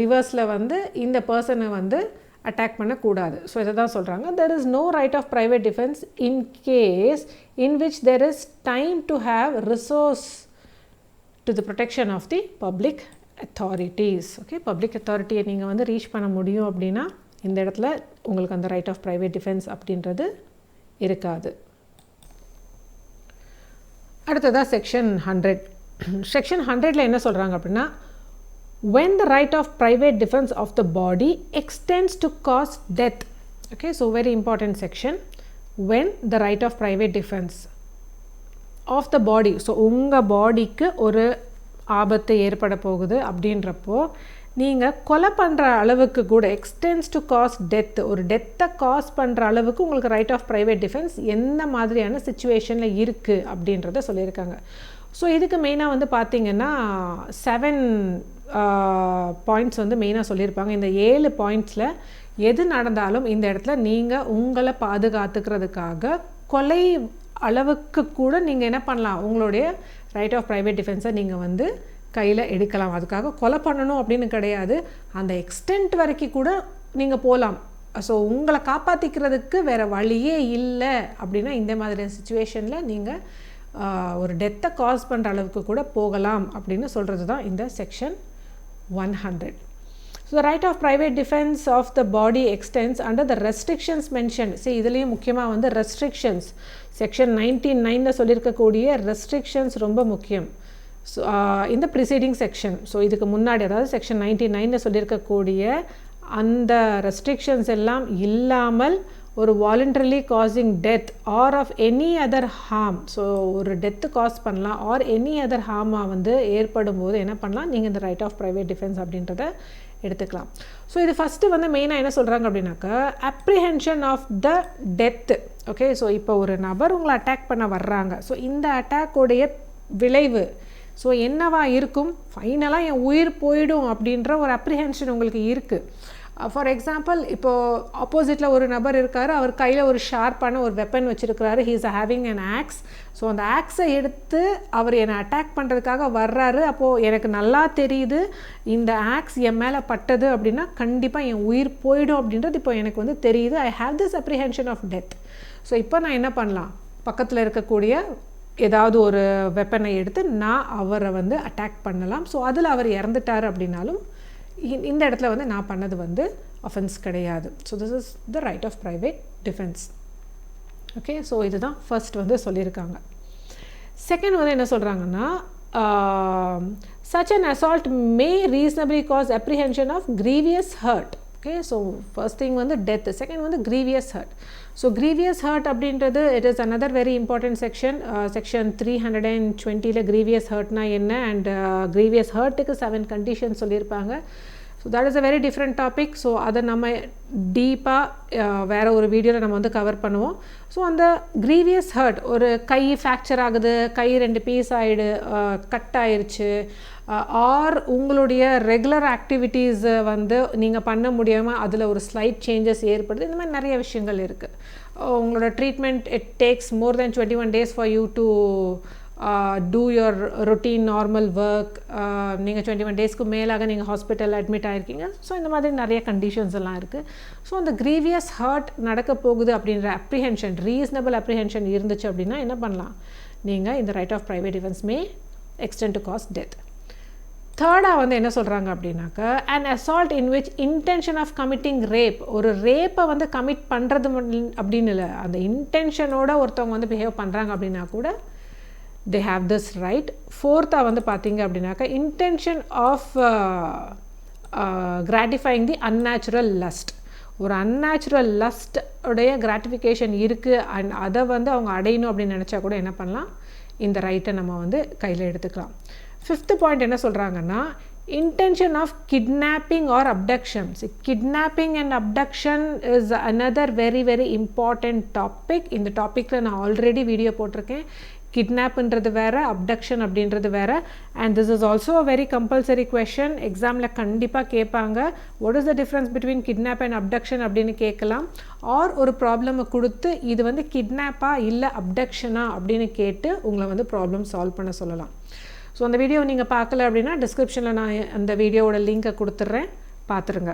ரிவர்ஸில் வந்து இந்த பர்சனை வந்து அட்டாக் பண்ணக்கூடாது. ஸோ இதை தான் சொல்கிறாங்க, there is no right of private defense in case in which there is time to have resource to the protection of the public authorities. Okay, public அத்தாரிட்டியை நீங்கள் வந்து ரீச் பண்ண முடியும் அப்படின்னா இந்த இடத்துல உங்களுக்கு அந்த ரைட் ஆஃப் ப்ரைவேட் டிஃபென்ஸ் அப்படின்றது இருக்காது. அடுத்ததாக செக்ஷன் 100. செக்ஷன் 100ல் என்ன சொல்கிறாங்க அப்படின்னா, when the right of private defense of the body extends to cause death. Okay, so very important section. When the right of private defense of the body, so உங்கள் பாடிக்கு ஒரு ஆபத்து ஏற்பட போகுது அப்படின்றப்போ நீங்கள் கொலை பண்ணுற அளவுக்கு கூட எக்ஸ்டென்ஸ் டு காஸ் டெத், ஒரு டெத்தை காஸ் பண்ணுற அளவுக்கு உங்களுக்கு ரைட் ஆஃப் ப்ரைவேட் டிஃபென்ஸ் எந்த மாதிரியான சிச்சுவேஷனில் இருக்குது அப்படின்றத சொல்லியிருக்காங்க. ஸோ இதுக்கு மெயினாக வந்து பார்த்திங்கன்னா 7 பாயிண்ட்ஸ் வந்து மெயினாக சொல்லியிருப்பாங்க. இந்த 7 பாயிண்ட்ஸில் எது நடந்தாலும் இந்த இடத்துல நீங்கள் உங்களை பாதுகாத்துக்கிறதுக்காக கொலை அளவுக்கு கூட நீங்கள் என்ன பண்ணலாம், உங்களுடைய ரைட் ஆஃப் ப்ரைவேட் டிஃபென்ஸை நீங்கள் வந்து கையில் எடுக்கலாம். அதுக்காக கொலை பண்ணணும் அப்படின்னு கிடையாது, அந்த எக்ஸ்டென்ட் வரைக்கும் கூட நீங்கள் போகலாம். ஸோ உங்களை காப்பாற்றிக்கிறதுக்கு வேறு வழியே இல்லை அப்படின்னா இந்த மாதிரியான சுச்சுவேஷனில் நீங்கள் ஒரு டெத்தை காஸ் பண்ணுற அளவுக்கு கூட போகலாம் அப்படின்னு சொல்கிறது தான் இந்த section 100. So the right of private defense of the body extends under the restrictions mentioned. See, இதுலேயும் முக்கியமாக வந்து restrictions செக்ஷன் 99ல் சொல்லியிருக்கக்கூடிய restrictions ரொம்ப முக்கியம். ஸோ இந்த ப்ரிசீடிங் செக்ஷன், ஸோ இதுக்கு முன்னாடி அதாவது செக்ஷன் 99ல் சொல்லியிருக்கக்கூடிய அந்த ரெஸ்ட்ரிக்ஷன்ஸ் எல்லாம் இல்லாமல் ஒரு voluntarily causing death or of any other harm, so ஒரு டெத்து காஸ் பண்ணலாம் ஆர் எனி அதர் ஹார்மாக வந்து ஏற்படும் போது என்ன பண்ணலாம், நீங்கள் இந்த ரைட் ஆஃப் ப்ரைவேட் டிஃபென்ஸ் அப்படின்றத எடுத்துக்கலாம். ஸோ இது ஃபஸ்ட்டு வந்து மெயினாக என்ன சொல்கிறாங்க அப்படின்னாக்கா apprehension of the death. Okay, so இப்போ ஒரு நபர் உங்களை அட்டாக் பண்ண வர்றாங்க. ஸோ இந்த அட்டாக்கோடைய விளைவு ஸோ என்னவா இருக்கும், ஃபைனலாக என் உயிர் போயிடும் அப்படின்ற ஒரு அப்ரிஹென்ஷன் உங்களுக்கு இருக்குது. ஃபார் எக்ஸாம்பிள், இப்போது ஆப்போசிட்டில் ஒரு நபர் இருக்கார், அவர் கையில் ஒரு ஷார்ப்பான ஒரு வெப்பன் வச்சுருக்கிறாரு, he is having an axe. So அந்த ஆக்ஸை எடுத்து அவர் என்னை அட்டாக் பண்ணுறதுக்காக வர்றாரு. அப்போது எனக்கு நல்லா தெரியுது இந்த ஆக்ஸ் என் மேலே பட்டது அப்படின்னா கண்டிப்பாக என் உயிர் போயிடும் அப்படின்றது இப்போ எனக்கு வந்து தெரியுது. I have this apprehension of death. So இப்போ நான் என்ன பண்ணலாம், பக்கத்தில் இருக்கக்கூடிய ஏதாவது ஒரு வெப்பனை எடுத்து நான் அவரை வந்து அட்டாக் பண்ணலாம். ஸோ அதில் அவர் இறந்துட்டார் அப்படின்னாலும் இந்த இடத்துல வந்து நான் பண்ணது வந்து அஃபென்ஸ் கிடையாது. So this is the right of private defence. Okay, so இதுதான் ஃபர்ஸ்ட் வந்து சொல்லியிருக்காங்க. செகண்ட் வந்து என்ன சொல்கிறாங்கன்னா, such an assault may reasonably cause apprehension of grievous hurt. Okay, so first thing வந்து டெத், செகண்ட் வந்து grievous hurt. So grievous hurt அப்படின்றது it is another very important section. Section 320ல் கிரீவியஸ் ஹர்ட்னா என்ன அண்ட் கிரீவியஸ் ஹர்ட்டுக்கு 7 கண்டிஷன்ஸ் சொல்லியிருப்பாங்க. So that is a very different topic. So அதை நம்ம டீப்பாக வேறு ஒரு வீடியோவில் நம்ம வந்து கவர் பண்ணுவோம். ஸோ அந்த கிரீவியஸ் ஹர்ட், ஒரு கை ஃப்ராக்சர் ஆகுது, கை 2 பீஸ் கட் ஆயிடுச்சு, ஆர் உங்களுடைய ரெகுலர் ஆக்டிவிட்டீஸை வந்து நீங்கள் பண்ண முடியாமல் அதில் ஒரு ஸ்லைட் சேஞ்சஸ் ஏற்படுது. இந்த மாதிரி நிறைய விஷயங்கள் இருக்குது. உங்களோட treatment it takes more then 21 days for you to two your routine normal work. நீங்கள் 21 daysக்கு மேலாக நீங்கள் ஹாஸ்பிட்டல் அட்மிட் ஆகிருக்கீங்க. ஸோ இந்த மாதிரி நிறைய கண்டிஷன்ஸ் எல்லாம் இருக்குது. ஸோ அந்த கிரீவியஸ் ஹர்ட் நடக்க போகுது அப்படின்ற அப்ரிஹென்ஷன், ரீசனபிள் அப்ரிஹென்ஷன் இருந்துச்சு அப்படின்னா என்ன பண்ணலாம், நீங்கள் இந்த right of private defence may extend to cause death. தேர்டாக வந்து என்ன சொல்கிறாங்க அப்படின்னாக்கா an assault in which intention of committing rape, ஒரு ரேப்பை வந்து கமிட் பண்ணுறது அப்படின்னு இல்லை, அந்த இன்டென்ஷனோட ஒருத்தவங்க வந்து பிஹேவ் பண்ணுறாங்க அப்படின்னா கூட they have this right. ஃபோர்த்தாக வந்து பார்த்தீங்க அப்படின்னாக்கா intention of gratifying the unnatural lust, ஒரு அன்நேச்சுரல் லஸ்ட் உடைய கிராட்டிஃபிகேஷன் இருக்குது அண்ட் அதை வந்து அவங்க அடையணும் அப்படின்னு நினச்சா கூட என்ன பண்ணலாம், இந்த ரைட்டை நம்ம வந்து கையில் எடுத்துக்கலாம். ஃபிஃப்த்து பாயிண்ட் என்ன சொல்கிறாங்கன்னா intention of kidnapping or abduction. See, kidnapping and abduction is another very very important topic. இந்த டாப்பிக்கில் நான் ஆல்ரெடி வீடியோ போட்டிருக்கேன். கிட்னாப்ன்றது வேறு, அப்டக்ஷன் அப்படின்றது வேறு. And this is also a very compulsory question. எக்ஸாமில் கண்டிப்பாக கேட்பாங்க, what is the difference between kidnap and abduction அப்படின்னு கேட்கலாம். ஆர் ஒரு ப்ராப்ளமை கொடுத்து இது வந்து கிட்னாப்பா இல்லை அப்டக்ஷனா அப்படின்னு கேட்டு உங்களை வந்து ப்ராப்ளம் சால்வ் பண்ண சொல்லலாம். ஸோ அந்த வீடியோ நீங்கள் பார்க்கல அப்படின்னா டிஸ்கிரிப்ஷனில் நான் அந்த வீடியோவோட லிங்கை கொடுத்துட்றேன், பார்த்துருங்க.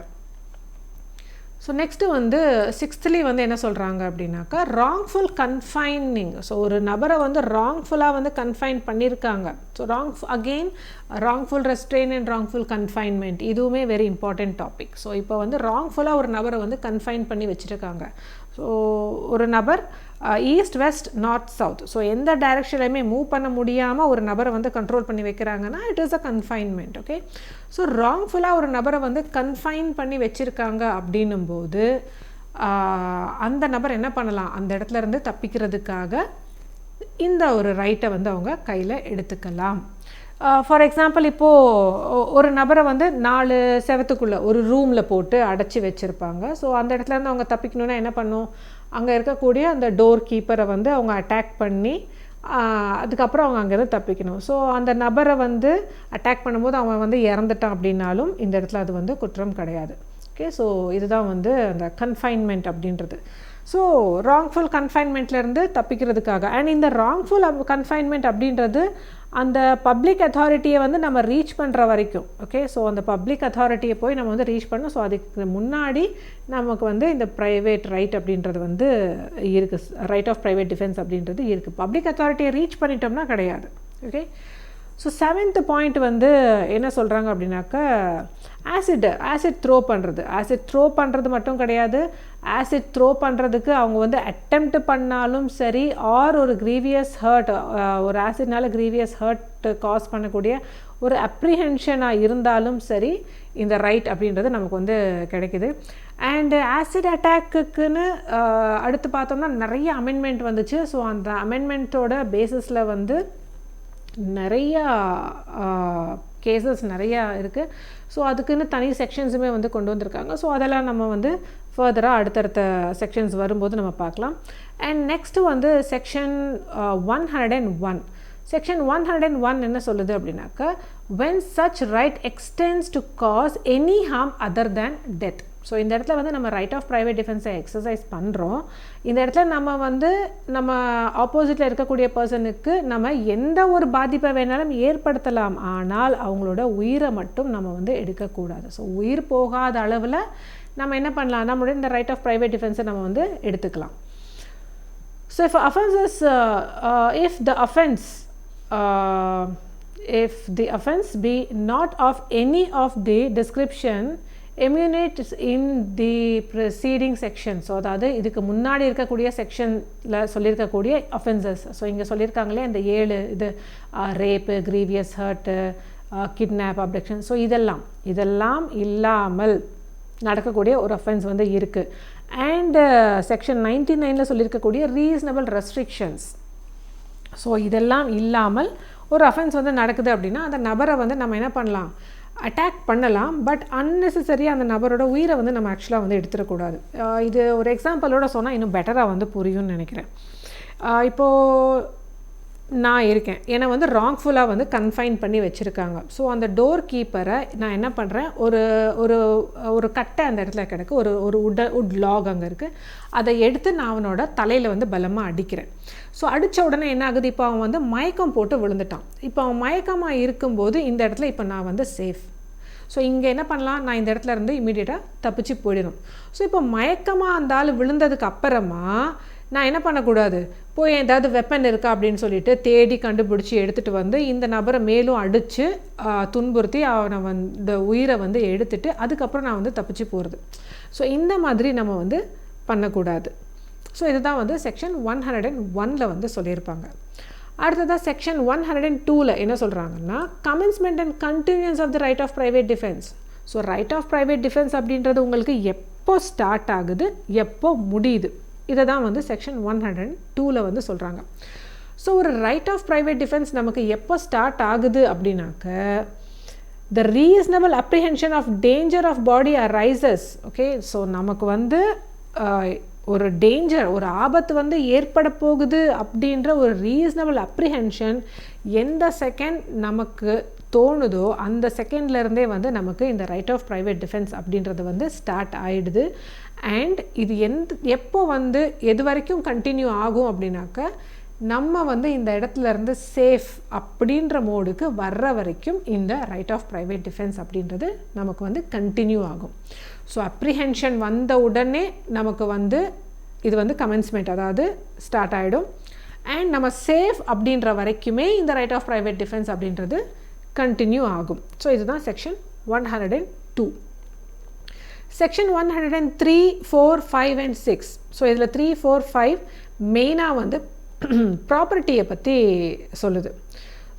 ஸோ நெக்ஸ்ட்டு வந்து சிக்ஸ்த்லி வந்து என்ன சொல்கிறாங்க அப்படின்னாக்கா ராங்ஃபுல் கன்ஃபைனிங். ஸோ ஒரு நபரை வந்து ராங்ஃபுல்லாக வந்து கன்ஃபைன் பண்ணியிருக்காங்க. So wrongful restrain and wrongful confinement இதுவுமே வெரி இம்பார்ட்டண்ட் டாபிக். ஸோ இப்போ வந்து ராங்ஃபுல்லாக ஒரு நபரை வந்து கன்ஃபைன் பண்ணி வச்சுருக்காங்க. ஸோ ஒரு நபர் east west north south, so எந்த டைரெக்ஷன்லையுமே மூவ் பண்ண முடியாமல் ஒரு நபரை வந்து கண்ட்ரோல் பண்ணி வைக்கிறாங்கன்னா it is a confinement. Okay, so ராங்ஃபுல்லாக ஒரு நபரை வந்து கன்ஃபைன் பண்ணி வச்சுருக்காங்க அப்படின்னும்போது அந்த நபர் என்ன பண்ணலாம், அந்த இடத்துல இருந்து தப்பிக்கிறதுக்காக இந்த ஒரு ரைட்டை வந்து அவங்க கையில் எடுத்துக்கலாம். ஃபார் எக்ஸாம்பிள், இப்போது ஒரு நபரை வந்து 4 செவத்துக்குள்ளே ஒரு ரூமில் போட்டு அடைச்சி வச்சுருப்பாங்க. ஸோ அந்த இடத்துலேருந்து அவங்க தப்பிக்கணுன்னா என்ன பண்ணும், அங்கே இருக்கக்கூடிய அந்த டோர் கீப்பரை வந்து அவங்க அட்டாக் பண்ணி அதுக்கப்புறம் அவங்க அங்கேருந்து தப்பிக்கணும். ஸோ அந்த நபரை வந்து அட்டாக் பண்ணும்போது அவன் வந்து இறந்துட்டான் அப்படின்னாலும் இந்த இடத்துல அது வந்து குற்றம் கிடையாது. ஓகே, ஸோ இதுதான் வந்து அந்த கன்ஃபைன்மெண்ட் அப்படின்றது. ஸோ ராங்ஃபுல் கன்ஃபைன்மெண்ட்லேருந்து தப்பிக்கிறதுக்காக. அண்ட் இந்த ராங்ஃபுல் கன்ஃபைன்மெண்ட் அப்படின்றது அந்த பப்ளிக் அத்தாரிட்டியை வந்து நம்ம ரீச் பண்ணுற வரைக்கும், ஓகே. ஸோ அந்த பப்ளிக் அத்தாரிட்டியை போய் நம்ம வந்து ரீச் பண்ணணும். ஸோ அதுக்கு முன்னாடி நமக்கு வந்து இந்த ப்ரைவேட் ரைட் அப்படின்றது வந்து இருக்குது, ரைட் ஆஃப் ப்ரைவேட் டிஃபென்ஸ் அப்படின்றது இருக்குது. பப்ளிக் அத்தாரிட்டியை ரீச் பண்ணிட்டோம்னா கிடையாது, ஓகே. ஸோ 7th பாயிண்ட் வந்து என்ன சொல்கிறாங்க அப்படின்னாக்கா, ஆசிட் த்ரோ பண்ணுறது. ஆசிட் த்ரோ பண்ணுறது மட்டும் கிடையாது, ஆசிட் த்ரோ பண்ணுறதுக்கு அவங்க வந்து அட்டெம்ப்ட் பண்ணாலும் சரி, ஆர் ஒரு க்ரீவியஸ் ஹர்ட், ஒரு ஆசிட்னால க்ரீவியஸ் ஹர்ட் காஸ் பண்ணக்கூடிய ஒரு அப்ரிஹென்ஷனாக இருந்தாலும் சரி, இந்த ரைட் அப்படின்றது நமக்கு வந்து கிடைக்குது. அண்டு ஆசிட் அட்டாக்குன்னு அடுத்து பார்த்தோம்னா நிறைய அமெண்ட்மெண்ட் வந்துச்சு. ஸோ அந்த அமெண்ட்மெண்ட்டோட பேசிஸில் வந்து நிறையா கேசஸ் நிறையா இருக்குது. ஸோ அதுக்குன்னு தனி செக்ஷன்ஸுமே வந்து கொண்டு வந்திருக்காங்க. ஸோ அதெல்லாம் நம்ம வந்து ஃபர்தராக அடுத்தடுத்த செக்ஷன்ஸ் வரும்போது நம்ம பார்க்கலாம். அண்ட் நெக்ஸ்ட்டு வந்து செக்ஷன் 101. செக்ஷன் 101 என்ன சொல்லுது அப்படின்னாக்கா, when such right extends to cause any harm other than death. So இந்த இடத்துல வந்து நம்ம ரைட் ஆஃப் ப்ரைவேட் டிஃபென்ஸை எக்ஸசைஸ் பண்ணுறோம். இந்த இடத்துல நம்ம ஆப்போசிட்டில் இருக்கக்கூடிய பர்சனுக்கு நம்ம எந்த ஒரு பாதிப்பை வேணாலும் ஏற்படுத்தலாம், ஆனால் அவங்களோட உயிரை மட்டும் நம்ம வந்து எடுக்கக்கூடாது. ஸோ உயிர் போகாத அளவில் நம்ம என்ன பண்ணலாம், நம்மளுடைய இந்த ரைட் ஆஃப் ப்ரைவேட் டிஃபென்ஸை நம்ம வந்து எடுத்துக்கலாம். So if the offense be not of any of the description emanates in the preceding section. So அதாவது இதுக்கு முன்னாடி இருக்கக்கூடிய செக்ஷனில் சொல்லியிருக்கக்கூடிய அஃபென்சஸ். ஸோ இங்கே சொல்லியிருக்காங்களே அந்த 7 இது wrap, grievous hurt, kidnap, abduction. So இதெல்லாம் இல்லாமல் நடக்கக்கூடிய ஒரு அஃபென்ஸ் வந்து இருக்குது. அண்டு செக்ஷன் 99 சொல்லியிருக்கக்கூடிய ரீசனபிள் ரெஸ்ட்ரிக்ஷன்ஸ். ஸோ இதெல்லாம் இல்லாமல் ஒரு அஃபென்ஸ் வந்து நடக்குது அப்படின்னா அந்த நபரை வந்து நம்ம என்ன பண்ணலாம், அட்டாக் பண்ணலாம். பட் அன்னெசரியாக அந்த நபரோட உயிரை வந்து நம்ம ஆக்சுவலாக வந்து எடுத்துடக்கூடாது. இது ஒரு எக்ஸாம்பிளோட சொன்னால் இன்னும் பெட்டராக வந்து புரியும்னு நினைக்கிறேன். இப்போது நான் இருக்கேன், என்னை வந்து ராங்ஃபுல்லாக வந்து கன்ஃபைன் பண்ணி வச்சுருக்காங்க. ஸோ அந்த டோர் கீப்பரை நான் என்ன பண்ணுறேன், ஒரு கட்டை அந்த இடத்துல கிடக்கு, ஒரு உட் லாக் அங்கே இருக்குது, அதை எடுத்து நான் அவனோட தலையில் வந்து பலமாக அடிக்கிறேன். ஸோ அடித்த உடனே என்ன ஆகுது, இப்போ அவன் வந்து மயக்கம் போட்டு விழுந்துட்டான். இப்போ அவன் மயக்கமாக இருக்கும்போது இந்த இடத்துல இப்போ நான் வந்து சேஃப். ஸோ இங்கே என்ன பண்ணலாம், நான் இந்த இடத்துல இருந்து இமீடியட்டாக தப்பிச்சு போயிடணும். ஸோ இப்போ மயக்கமாக அந்த ஆள் விழுந்ததுக்கு அப்புறமா நான் என்ன பண்ணக்கூடாது, போய் ஏதாவது வெப்பன் இருக்கா அப்படின்னு சொல்லிட்டு தேடி கண்டுபிடிச்சி எடுத்துகிட்டு வந்து இந்த நபரை மேலும் அடித்து துன்புறுத்தி அவனை வந்து உயிரை வந்து எடுத்துட்டு அதுக்கப்புறம் நான் வந்து தப்பிச்சு போகிறது. ஸோ இந்த மாதிரி நம்ம வந்து பண்ணக்கூடாது. ஸோ இதுதான் வந்து செக்ஷன் 101 வந்து சொல்லியிருப்பாங்க. அடுத்ததாக செக்ஷன் 102 என்ன சொல்கிறாங்கன்னா, commencement and continues of the right of private defence. So right of private defence அப்படின்றது உங்களுக்கு எப்போ ஸ்டார்ட் ஆகுது, எப்போ முடியுது, இதை தான் வந்து செக்ஷன் 102 வந்து சொல்கிறாங்க. ஸோ ஒரு ரைட் ஆஃப் ப்ரைவேட் டிஃபென்ஸ் நமக்கு எப்போ ஸ்டார்ட் ஆகுது அப்படின்னாக்க, the reasonable apprehension of danger of body arises. Okay, so நமக்கு வந்து ஒரு டேஞ்சர், ஒரு ஆபத்து வந்து ஏற்பட போகுது அப்படின்ற ஒரு ரீசனபிள் அப்ரிஹென்ஷன் எந்த செகண்ட் நமக்கு தோணுதோ அந்த செகண்ட்லேருந்தே வந்து நமக்கு இந்த ரைட் ஆஃப் ப்ரைவேட் டிஃபென்ஸ் அப்படின்றது வந்து ஸ்டார்ட் ஆகிடுது. அண்ட் இது எப்போ வந்து எது வரைக்கும் கண்டினியூ ஆகும் அப்படின்னாக்க, நம்ம வந்து இந்த இடத்துலேருந்து சேஃப் அப்படின்ற மோடுக்கு வர்ற வரைக்கும் இந்த ரைட் ஆஃப் ப்ரைவேட் டிஃபென்ஸ் அப்படின்றது நமக்கு வந்து கண்டினியூ ஆகும். ஸோ அப்ரிஹென்ஷன் வந்த உடனே நமக்கு வந்து இது வந்து கமென்ஸ்மெண்ட், அதாவது ஸ்டார்ட் ஆகிடும். அண்ட் நம்ம சேஃப் அப்படின்ற வரைக்குமே இந்த ரைட் ஆஃப் ப்ரைவேட் டிஃபென்ஸ் அப்படின்றது கண்டினியூ ஆகும். ஸோ இதுதான் செக்ஷன் 102. Section 103, 4, 5 and 6. ஸோ இதில் 3, 4, 5 மெயினாக வந்து ப்ராப்பர்ட்டியை பற்றி சொல்லுது.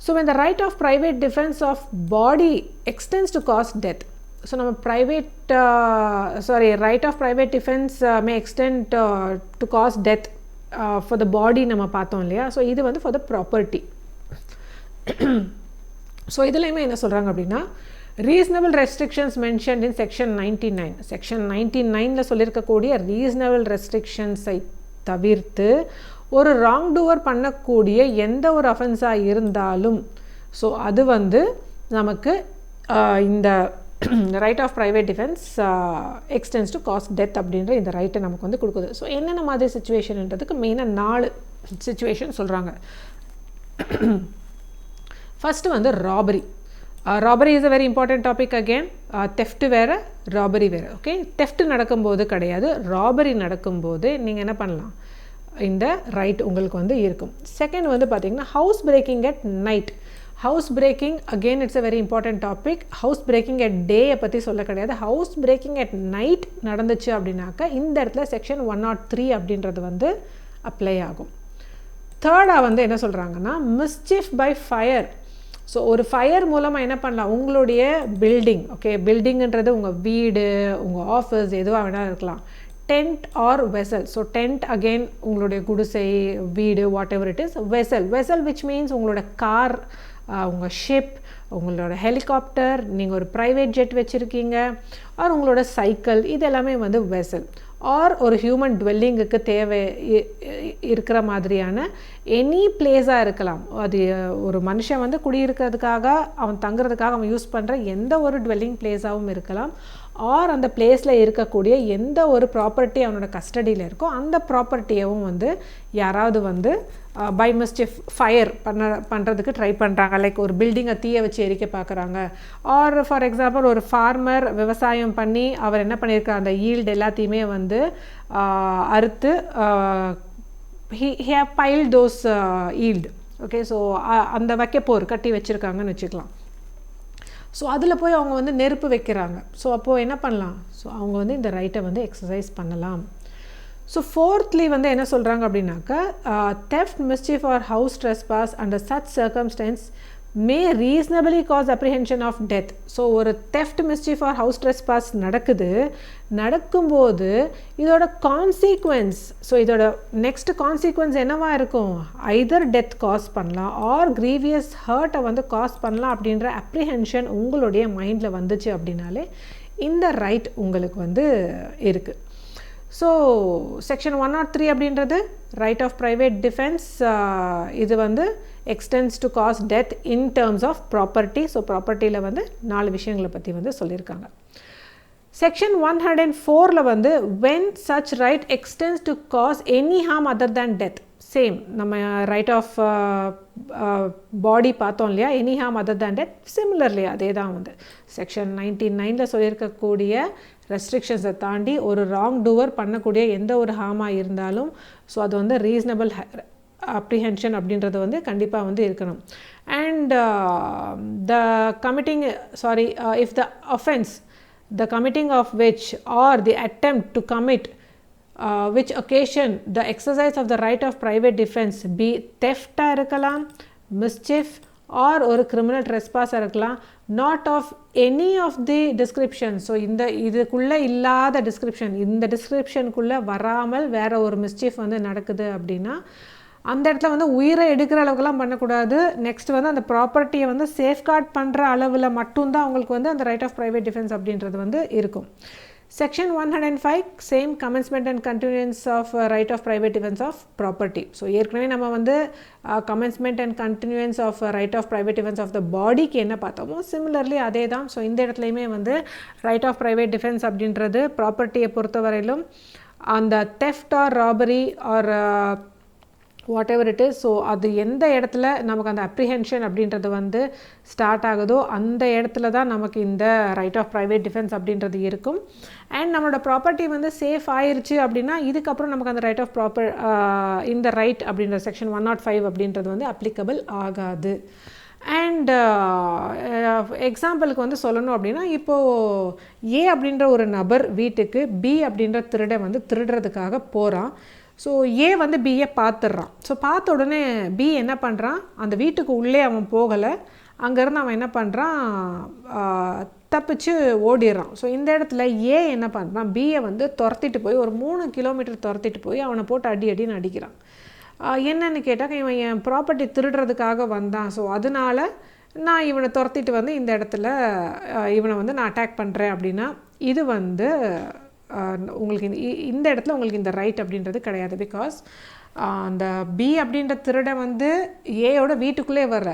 So when the right of private defense of body extends to cause death. So நம்ம right of private defense may extend to cause death for the body நம்ம பார்த்தோம் இல்லையா. ஸோ இது வந்து for the property. ஸோ இதுலையுமே என்ன சொல்கிறாங்க அப்படின்னா, ரீசனபிள் ரெஸ்ட்ரிக்ஷன்ஸ் மென்ஷன்ட் இன் செக்ஷன் 99. செக்ஷன் 99 சொல்லியிருக்கக்கூடிய ரீசனபிள் ரெஸ்ட்ரிக்ஷன்ஸை தவிர்த்து ஒரு ராங் டூவர் பண்ணக்கூடிய எந்த ஒரு அஃபென்ஸாக இருந்தாலும் ஸோ அது வந்து நமக்கு இந்த right of private defence extends to cause death அப்படின்ற இந்த ரைட்டை நமக்கு வந்து கொடுக்குது. ஸோ என்னென்ன மாதிரி சுச்சுவேஷன்ன்றதுக்கு மெயினாக 4 சுச்சுவேஷன் சொல்கிறாங்க. ஃபஸ்ட்டு வந்து robbery. Robbery is a very important topic. Again theft வேறு, ராபரி வேறு. ஓகே, தெஃப்ட் நடக்கும்போது கிடையாது, ராபரி நடக்கும்போது நீங்கள் என்ன பண்ணலாம், இந்த ரைட் உங்களுக்கு வந்து இருக்கும். செகண்ட் வந்து பார்த்திங்கன்னா house breaking at night. House breaking again it's a very important topic. House breaking at டேயை பற்றி சொல்ல கிடையாது, ஹவுஸ் பிரேக்கிங் அட் நைட் நடந்துச்சு அப்படின்னாக்கா இந்த இடத்துல செக்ஷன் 103 அப்படின்றது வந்து அப்ளை ஆகும். தேர்டாக வந்து என்ன சொல்கிறாங்கன்னா மிஸ்சீஃப் பை ஃபயர். ஸோ ஒரு ஃபயர் மூலமாக என்ன பண்ணலாம், உங்களுடைய பில்டிங், ஓகே, பில்டிங்குன்றது உங்கள் வீடு, உங்கள் ஆஃபீஸ், எதுவாக வேணாலும் இருக்கலாம், tent or vessel. So tent again உங்களுடைய குடிசை, வீடு, whatever it is. Vessel which means உங்களோட கார், உங்கள் ஷிப், உங்களோட ஹெலிகாப்டர், நீங்கள் ஒரு ப்ரைவேட் ஜெட் வச்சுருக்கீங்க, ஆர் உங்களோட சைக்கிள், இது எல்லாமே வந்து வெசல். ஆர் ஒரு ஹியூமன் டுவெல்லிங்குக்கு தேவை இருக்கிற மாதிரியான எனி பிளேஸாக இருக்கலாம். அது ஒரு மனுஷன் வந்து குடியிருக்கிறதுக்காக, அவன் தங்குறதுக்காக அவன் யூஸ் பண்ணுற எந்த ஒரு டுவெல்லிங் பிளேஸாகவும் இருக்கலாம். ஆர் அந்த பிளேஸில் இருக்கக்கூடிய எந்த ஒரு ப்ராப்பர்ட்டி அவனோட கஸ்டடியில் இருக்கோ அந்த ப்ராப்பர்ட்டியவும் வந்து யாராவது வந்து பை மிஸ்டேக் ஃபயர் பண்ணுறதுக்கு ட்ரை பண்ணுறாங்க. லைக் ஒரு பில்டிங்கை தீயை வச்சு எரிக்க பார்க்குறாங்க. ஆர் ஃபார் எக்ஸாம்பிள் ஒரு ஃபார்மர் விவசாயம் பண்ணி அவர் என்ன பண்ணியிருக்கார், அந்த ஈல்டு எல்லாத்தையுமே வந்து அறுத்து he have piled those yield. Okay, so அந்த வைக்கப்போர் கட்டி வச்சுருக்காங்கன்னு வச்சுக்கலாம். ஸோ அதில் போய் அவங்க வந்து நெருப்பு வைக்கிறாங்க. ஸோ அப்போது என்ன பண்ணலாம், ஸோ அவங்க வந்து இந்த ரைட்டை வந்து எக்ஸசைஸ் பண்ணலாம். ஸோ ஃபோர்த்லி வந்து என்ன சொல்கிறாங்க அப்படின்னாக்கா theft, mischief or house trespass under such circumstance may reasonably cause apprehension of death. So ஒரு theft, mischief or house trespass நடக்கும்போது இதோட கான்சிக்வன்ஸ், ஸோ இதோட நெக்ஸ்ட் கான்சிக்வன்ஸ் என்னவா இருக்கும், ஐதர் டெத் காஸ் பண்ணலாம் ஆர் கிரீவியஸ் ஹர்ட்டை வந்து காஸ் பண்ணலாம் அப்படின்ற அப்ரிஹென்ஷன் உங்களுடைய மைண்டில் வந்துச்சு அப்படின்னாலே இந்த ரைட் உங்களுக்கு வந்து இருக்குது. ஸோ செக்ஷன் 103 அப்படின்றது ரைட் ஆஃப் ப்ரைவேட் டிஃபென்ஸ். இது வந்து extends to cause death in terms of property. So ப்ராப்பர்ட்டியில் வந்து 4 விஷயங்களை பற்றி வந்து சொல்லியிருக்காங்க. செக்ஷன் 104 வந்து when such right extends to cause any harm other than death. Same நம்ம ரைட் ஆஃப் பாடி பார்த்தோம் இல்லையா, any harm other than death. Similarly அதே தான் வந்து செக்ஷன் 99 சொல்லியிருக்கக்கூடிய ரெஸ்ட்ரிக்ஷன்ஸை தாண்டி ஒரு ராங் டூவர் பண்ணக்கூடிய எந்த ஒரு ஹார்மாக இருந்தாலும் ஸோ அது வந்து ரீசனபிள் அப்ரிஹென்ஷன் அப்படின்றது வந்து கண்டிப்பாக வந்து இருக்கணும். And the committing if the offense, the committing of which or the attempt to commit which occasion the exercise of the right of private defense be theft இருக்கலாம், mischief or ஒரு criminal trespass இருக்கலாம், not of any of the description. So இதுக்குள்ளே இல்லாத டிஸ்கிரிப்ஷன், இந்த டிஸ்கிரிப்ஷனுக்குள்ளே வராமல் வேற ஒரு mischief வந்து நடக்குது அப்படின்னா அந்த இடத்துல வந்து உயிரை எடுக்கிற அளவுக்குலாம் பண்ணக்கூடாது. நெக்ஸ்ட் வந்து அந்த ப்ராப்பர்ட்டியை வந்து சேஃப்கார்ட் பண்ணுற அளவில் மட்டும்தான் அவங்களுக்கு வந்து அந்த ரைட் ஆஃப் ப்ரைவேட் டிஃபென்ஸ் அப்படின்றது வந்து இருக்கும். Section 105 same commencement and continuance of right of private defence of property. So ஏற்கனவே நம்ம வந்து commencement and continuance of right of private defence of the பாடிக்கு என்ன பார்த்தோமோ சிமிலர்லி அதே தான். ஸோ இந்த இடத்துலையுமே வந்து ரைட் ஆஃப் ப்ரைவேட் டிஃபென்ஸ் அப்படின்றது ப்ராப்பர்ட்டியை பொறுத்தவரையிலும் அந்த theft or robbery or whatever it is, so அது எந்த இடத்துல நமக்கு அந்த அப்ரிஹென்ஷன் அப்படின்றது வந்து ஸ்டார்ட் ஆகுதோ அந்த இடத்துல தான் நமக்கு இந்த ரைட் ஆஃப் ப்ரைவேட் டிஃபென்ஸ் அப்படின்றது இருக்கும். அண்ட் நம்மளோட ப்ராப்பர்ட்டி வந்து சேஃப் ஆயிடுச்சு அப்படின்னா இதுக்கப்புறம் நமக்கு அந்த ரைட் ஆஃப் இந்த ரைட் அப்படின்ற செக்ஷன் 105 அப்படின்றது வந்து அப்ளிகபிள் ஆகாது. அண்ட் எக்ஸாம்பிளுக்கு வந்து சொல்லணும் அப்படின்னா இப்போது ஏ அப்படின்ற ஒரு நபர் வீட்டுக்கு பி அப்படின்ற திருடன் வந்து திருடுறதுக்காக போகிறான். ஸோ ஏ வந்து பியை பார்த்துடுறான். ஸோ பார்த்த உடனே பி என்ன பண்ணுறான், அந்த வீட்டுக்கு உள்ளே அவன் போகலை, அங்கேருந்து அவன் என்ன பண்ணுறான், தப்பிச்சு ஓடிடுறான். ஸோ இந்த இடத்துல ஏ என்ன பண்ணுறான், பியை வந்து துரத்திட்டு போய் ஒரு 3 கிலோமீட்டர் துரத்திட்டு போய் அவனை போட்டு அடின்னு அடிக்கிறான். என்னன்னு கேட்டால் இவன் என் ப்ராப்பர்ட்டி திருடுறதுக்காக வந்தான், ஸோ அதனால நான் இவனை துரத்திட்டு வந்து இந்த இடத்துல இவனை வந்து நான் அட்டாக் பண்ணுறேன் அப்படின்னா இது வந்து உங்களுக்கு இந்த இடத்துல உங்களுக்கு இந்த ரைட் அப்படின்றது கிடையாது. பிகாஸ் அந்த பி அப்படின்ற திருடன் வந்து ஏயோட வீட்டுக்குள்ளே வர்ற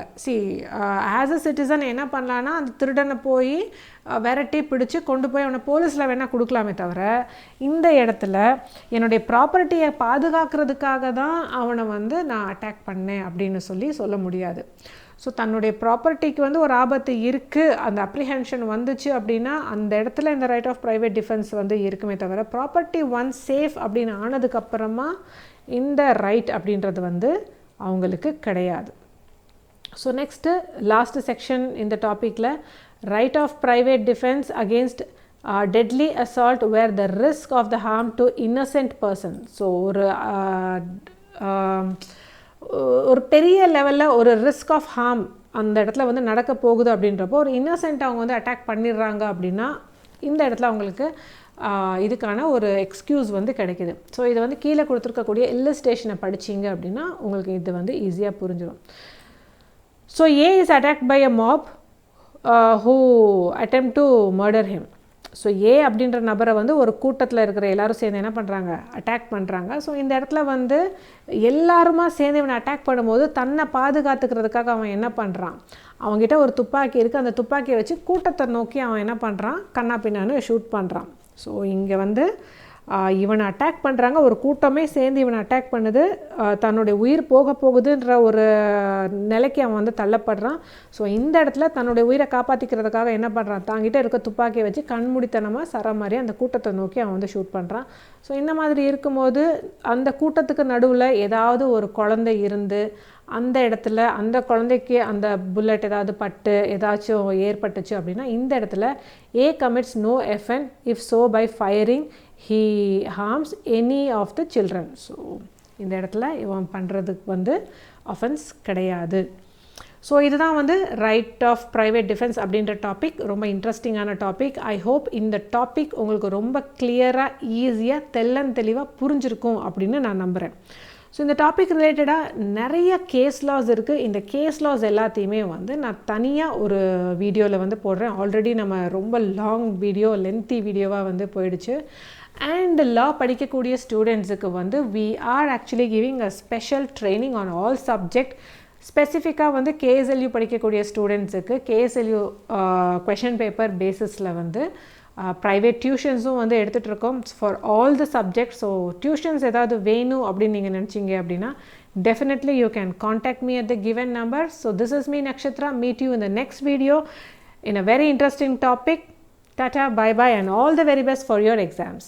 ஆஸ் அ சிட்டிசன் என்ன பண்ணலான்னா அந்த திருடனை போய் விரட்டி பிடிச்சி கொண்டு போய் அவனை போலீஸில் வேணால் கொடுக்கலாமே தவிர இந்த இடத்துல என்னுடைய ப்ராப்பர்ட்டியை பாதுகாக்கிறதுக்காக தான் அவனை வந்து நான் அட்டாக் பண்ணேன் அப்படின்னு சொல்ல முடியாது. ஸோ தன்னுடைய ப்ராப்பர்ட்டிக்கு வந்து ஒரு ஆபத்து இருக்குது, அந்த அப்ரிஹென்ஷன் வந்துச்சு அப்படின்னா அந்த இடத்துல இந்த ரைட் ஆஃப் ப்ரைவேட் டிஃபென்ஸ் வந்து இருக்குமே தவிர ப்ராப்பர்ட்டி ஒன் சேஃப் அப்படின்னு ஆனதுக்கப்புறமா இந்த ரைட் அப்படின்றது வந்து அவங்களுக்கு கிடையாது. ஸோ நெக்ஸ்ட்டு லாஸ்ட் செக்ஷன் இந்த டாப்பிக்கில் right of private defence against deadly assault where the risk of the harm to innocent person. So ஒரு பெரிய லெவலில் ஒரு ரிஸ்க் ஆஃப் ஹார்ம் அந்த இடத்துல வந்து நடக்க போகுது அப்படின்றப்போ ஒரு இன்னசென்ட் அவங்க வந்து அட்டாக் பண்ணிடுறாங்க அப்படின்னா இந்த இடத்துல அவங்களுக்கு இதுக்கான ஒரு எக்ஸ்கியூஸ் வந்து கிடைக்கிது. ஸோ இதை வந்து கீழே கொடுத்துருக்கக்கூடிய இல்லஸ்ட்ரேஷனை படிச்சிங்க அப்படின்னா உங்களுக்கு இது வந்து ஈஸியாக புரிஞ்சிடும். So A is attacked by a mob who attempt to murder him. So A அப்படின்ற நபரை வந்து ஒரு கூட்டத்தில் இருக்கிற எல்லாரும் சேர்ந்து என்ன பண்ணுறாங்க, அட்டாக் பண்ணுறாங்க. ஸோ இந்த இடத்துல வந்து எல்லாருமா சேர்ந்து இவனை அட்டாக் பண்ணும்போது தன்னை பாதுகாத்துக்கிறதுக்காக அவன் என்ன பண்ணுறான், அவங்ககிட்ட ஒரு துப்பாக்கி இருக்குது, அந்த துப்பாக்கியை வச்சு கூட்டத்தை நோக்கி அவன் என்ன பண்ணுறான், கண்ணா பின்னான்னு ஷூட் பண்ணுறான். ஸோ இங்கே வந்து இவனை அட்டாக் பண்ணுறாங்க, ஒரு கூட்டமே சேர்ந்து இவனை அட்டாக் பண்ணுது, தன்னுடைய உயிர் போகுதுன்ற ஒரு நிலைக்கு அவன் வந்து தள்ளப்படுறான். ஸோ இந்த இடத்துல தன்னுடைய உயிரை காப்பாற்றிக்கிறதுக்காக என்ன பண்ணுறான், தாங்கிட்ட இருக்க துப்பாக்கியை வச்சு கண்மூடித்தனமாக சர மாதிரி அந்த கூட்டத்தை நோக்கி அவன் வந்து ஷூட் பண்ணுறான். ஸோ இந்த மாதிரி இருக்கும்போது அந்த கூட்டத்துக்கு நடுவில் ஏதாவது ஒரு குழந்தை இருந்து அந்த இடத்துல அந்த குழந்தைக்கு அந்த புல்லட் ஏதாவது பட்டு ஏதாச்சும் ஏற்பட்டுச்சு அப்படின்னா இந்த இடத்துல A commits no offence if so by firing he harms any of the children. So இந்த இடத்துல இவன் பண்ணுறதுக்கு வந்து அஃபென்ஸ் கிடையாது. ஸோ இதுதான் வந்து ரைட் ஆஃப் ப்ரைவேட் டிஃபென்ஸ் அப்படின்ற டாபிக். ரொம்ப இன்ட்ரெஸ்டிங்கான டாபிக். ஐ ஹோப் இந்த டாபிக் உங்களுக்கு ரொம்ப கிளியராக ஈஸியாக தெளிவாக புரிஞ்சிருக்கும் அப்படின்னு நான் நம்புகிறேன். ஸோ இந்த டாபிக் ரிலேட்டடாக நிறைய கேஸ் லாஸ் இருக்குது. இந்த கேஸ் லாஸ் எல்லாத்தையுமே வந்து நான் தனியாக ஒரு வீடியோவில் வந்து போடுறேன். ஆல்ரெடி நம்ம ரொம்ப லாங் வீடியோ, லென்த்தி வீடியோவாக வந்து போயிடுச்சு. அண்ட் லா படிக்கக்கூடிய ஸ்டூடெண்ட்ஸுக்கு வந்து we are actually giving a special training on all subject. ஸ்பெசிஃபிக்காக வந்து கேஎஸ்எல்யூ படிக்கக்கூடிய ஸ்டூடெண்ட்ஸுக்கு கேஎஸ்எல்யூ கொஷின் பேப்பர் பேசிஸில் வந்து ப்ரைவேட் டியூஷன்ஸும் வந்து எடுத்துகிட்ருக்கோம் for all the subject. So tuitions ஏதாவது வேணும் அப்படின்னு நீங்கள் நினச்சிங்க அப்படின்னா definitely you can contact me at the given number. So this is me Nakshatra. Meet you in the next video in a very interesting topic. Tata, bye bye, and all the very best for your exams.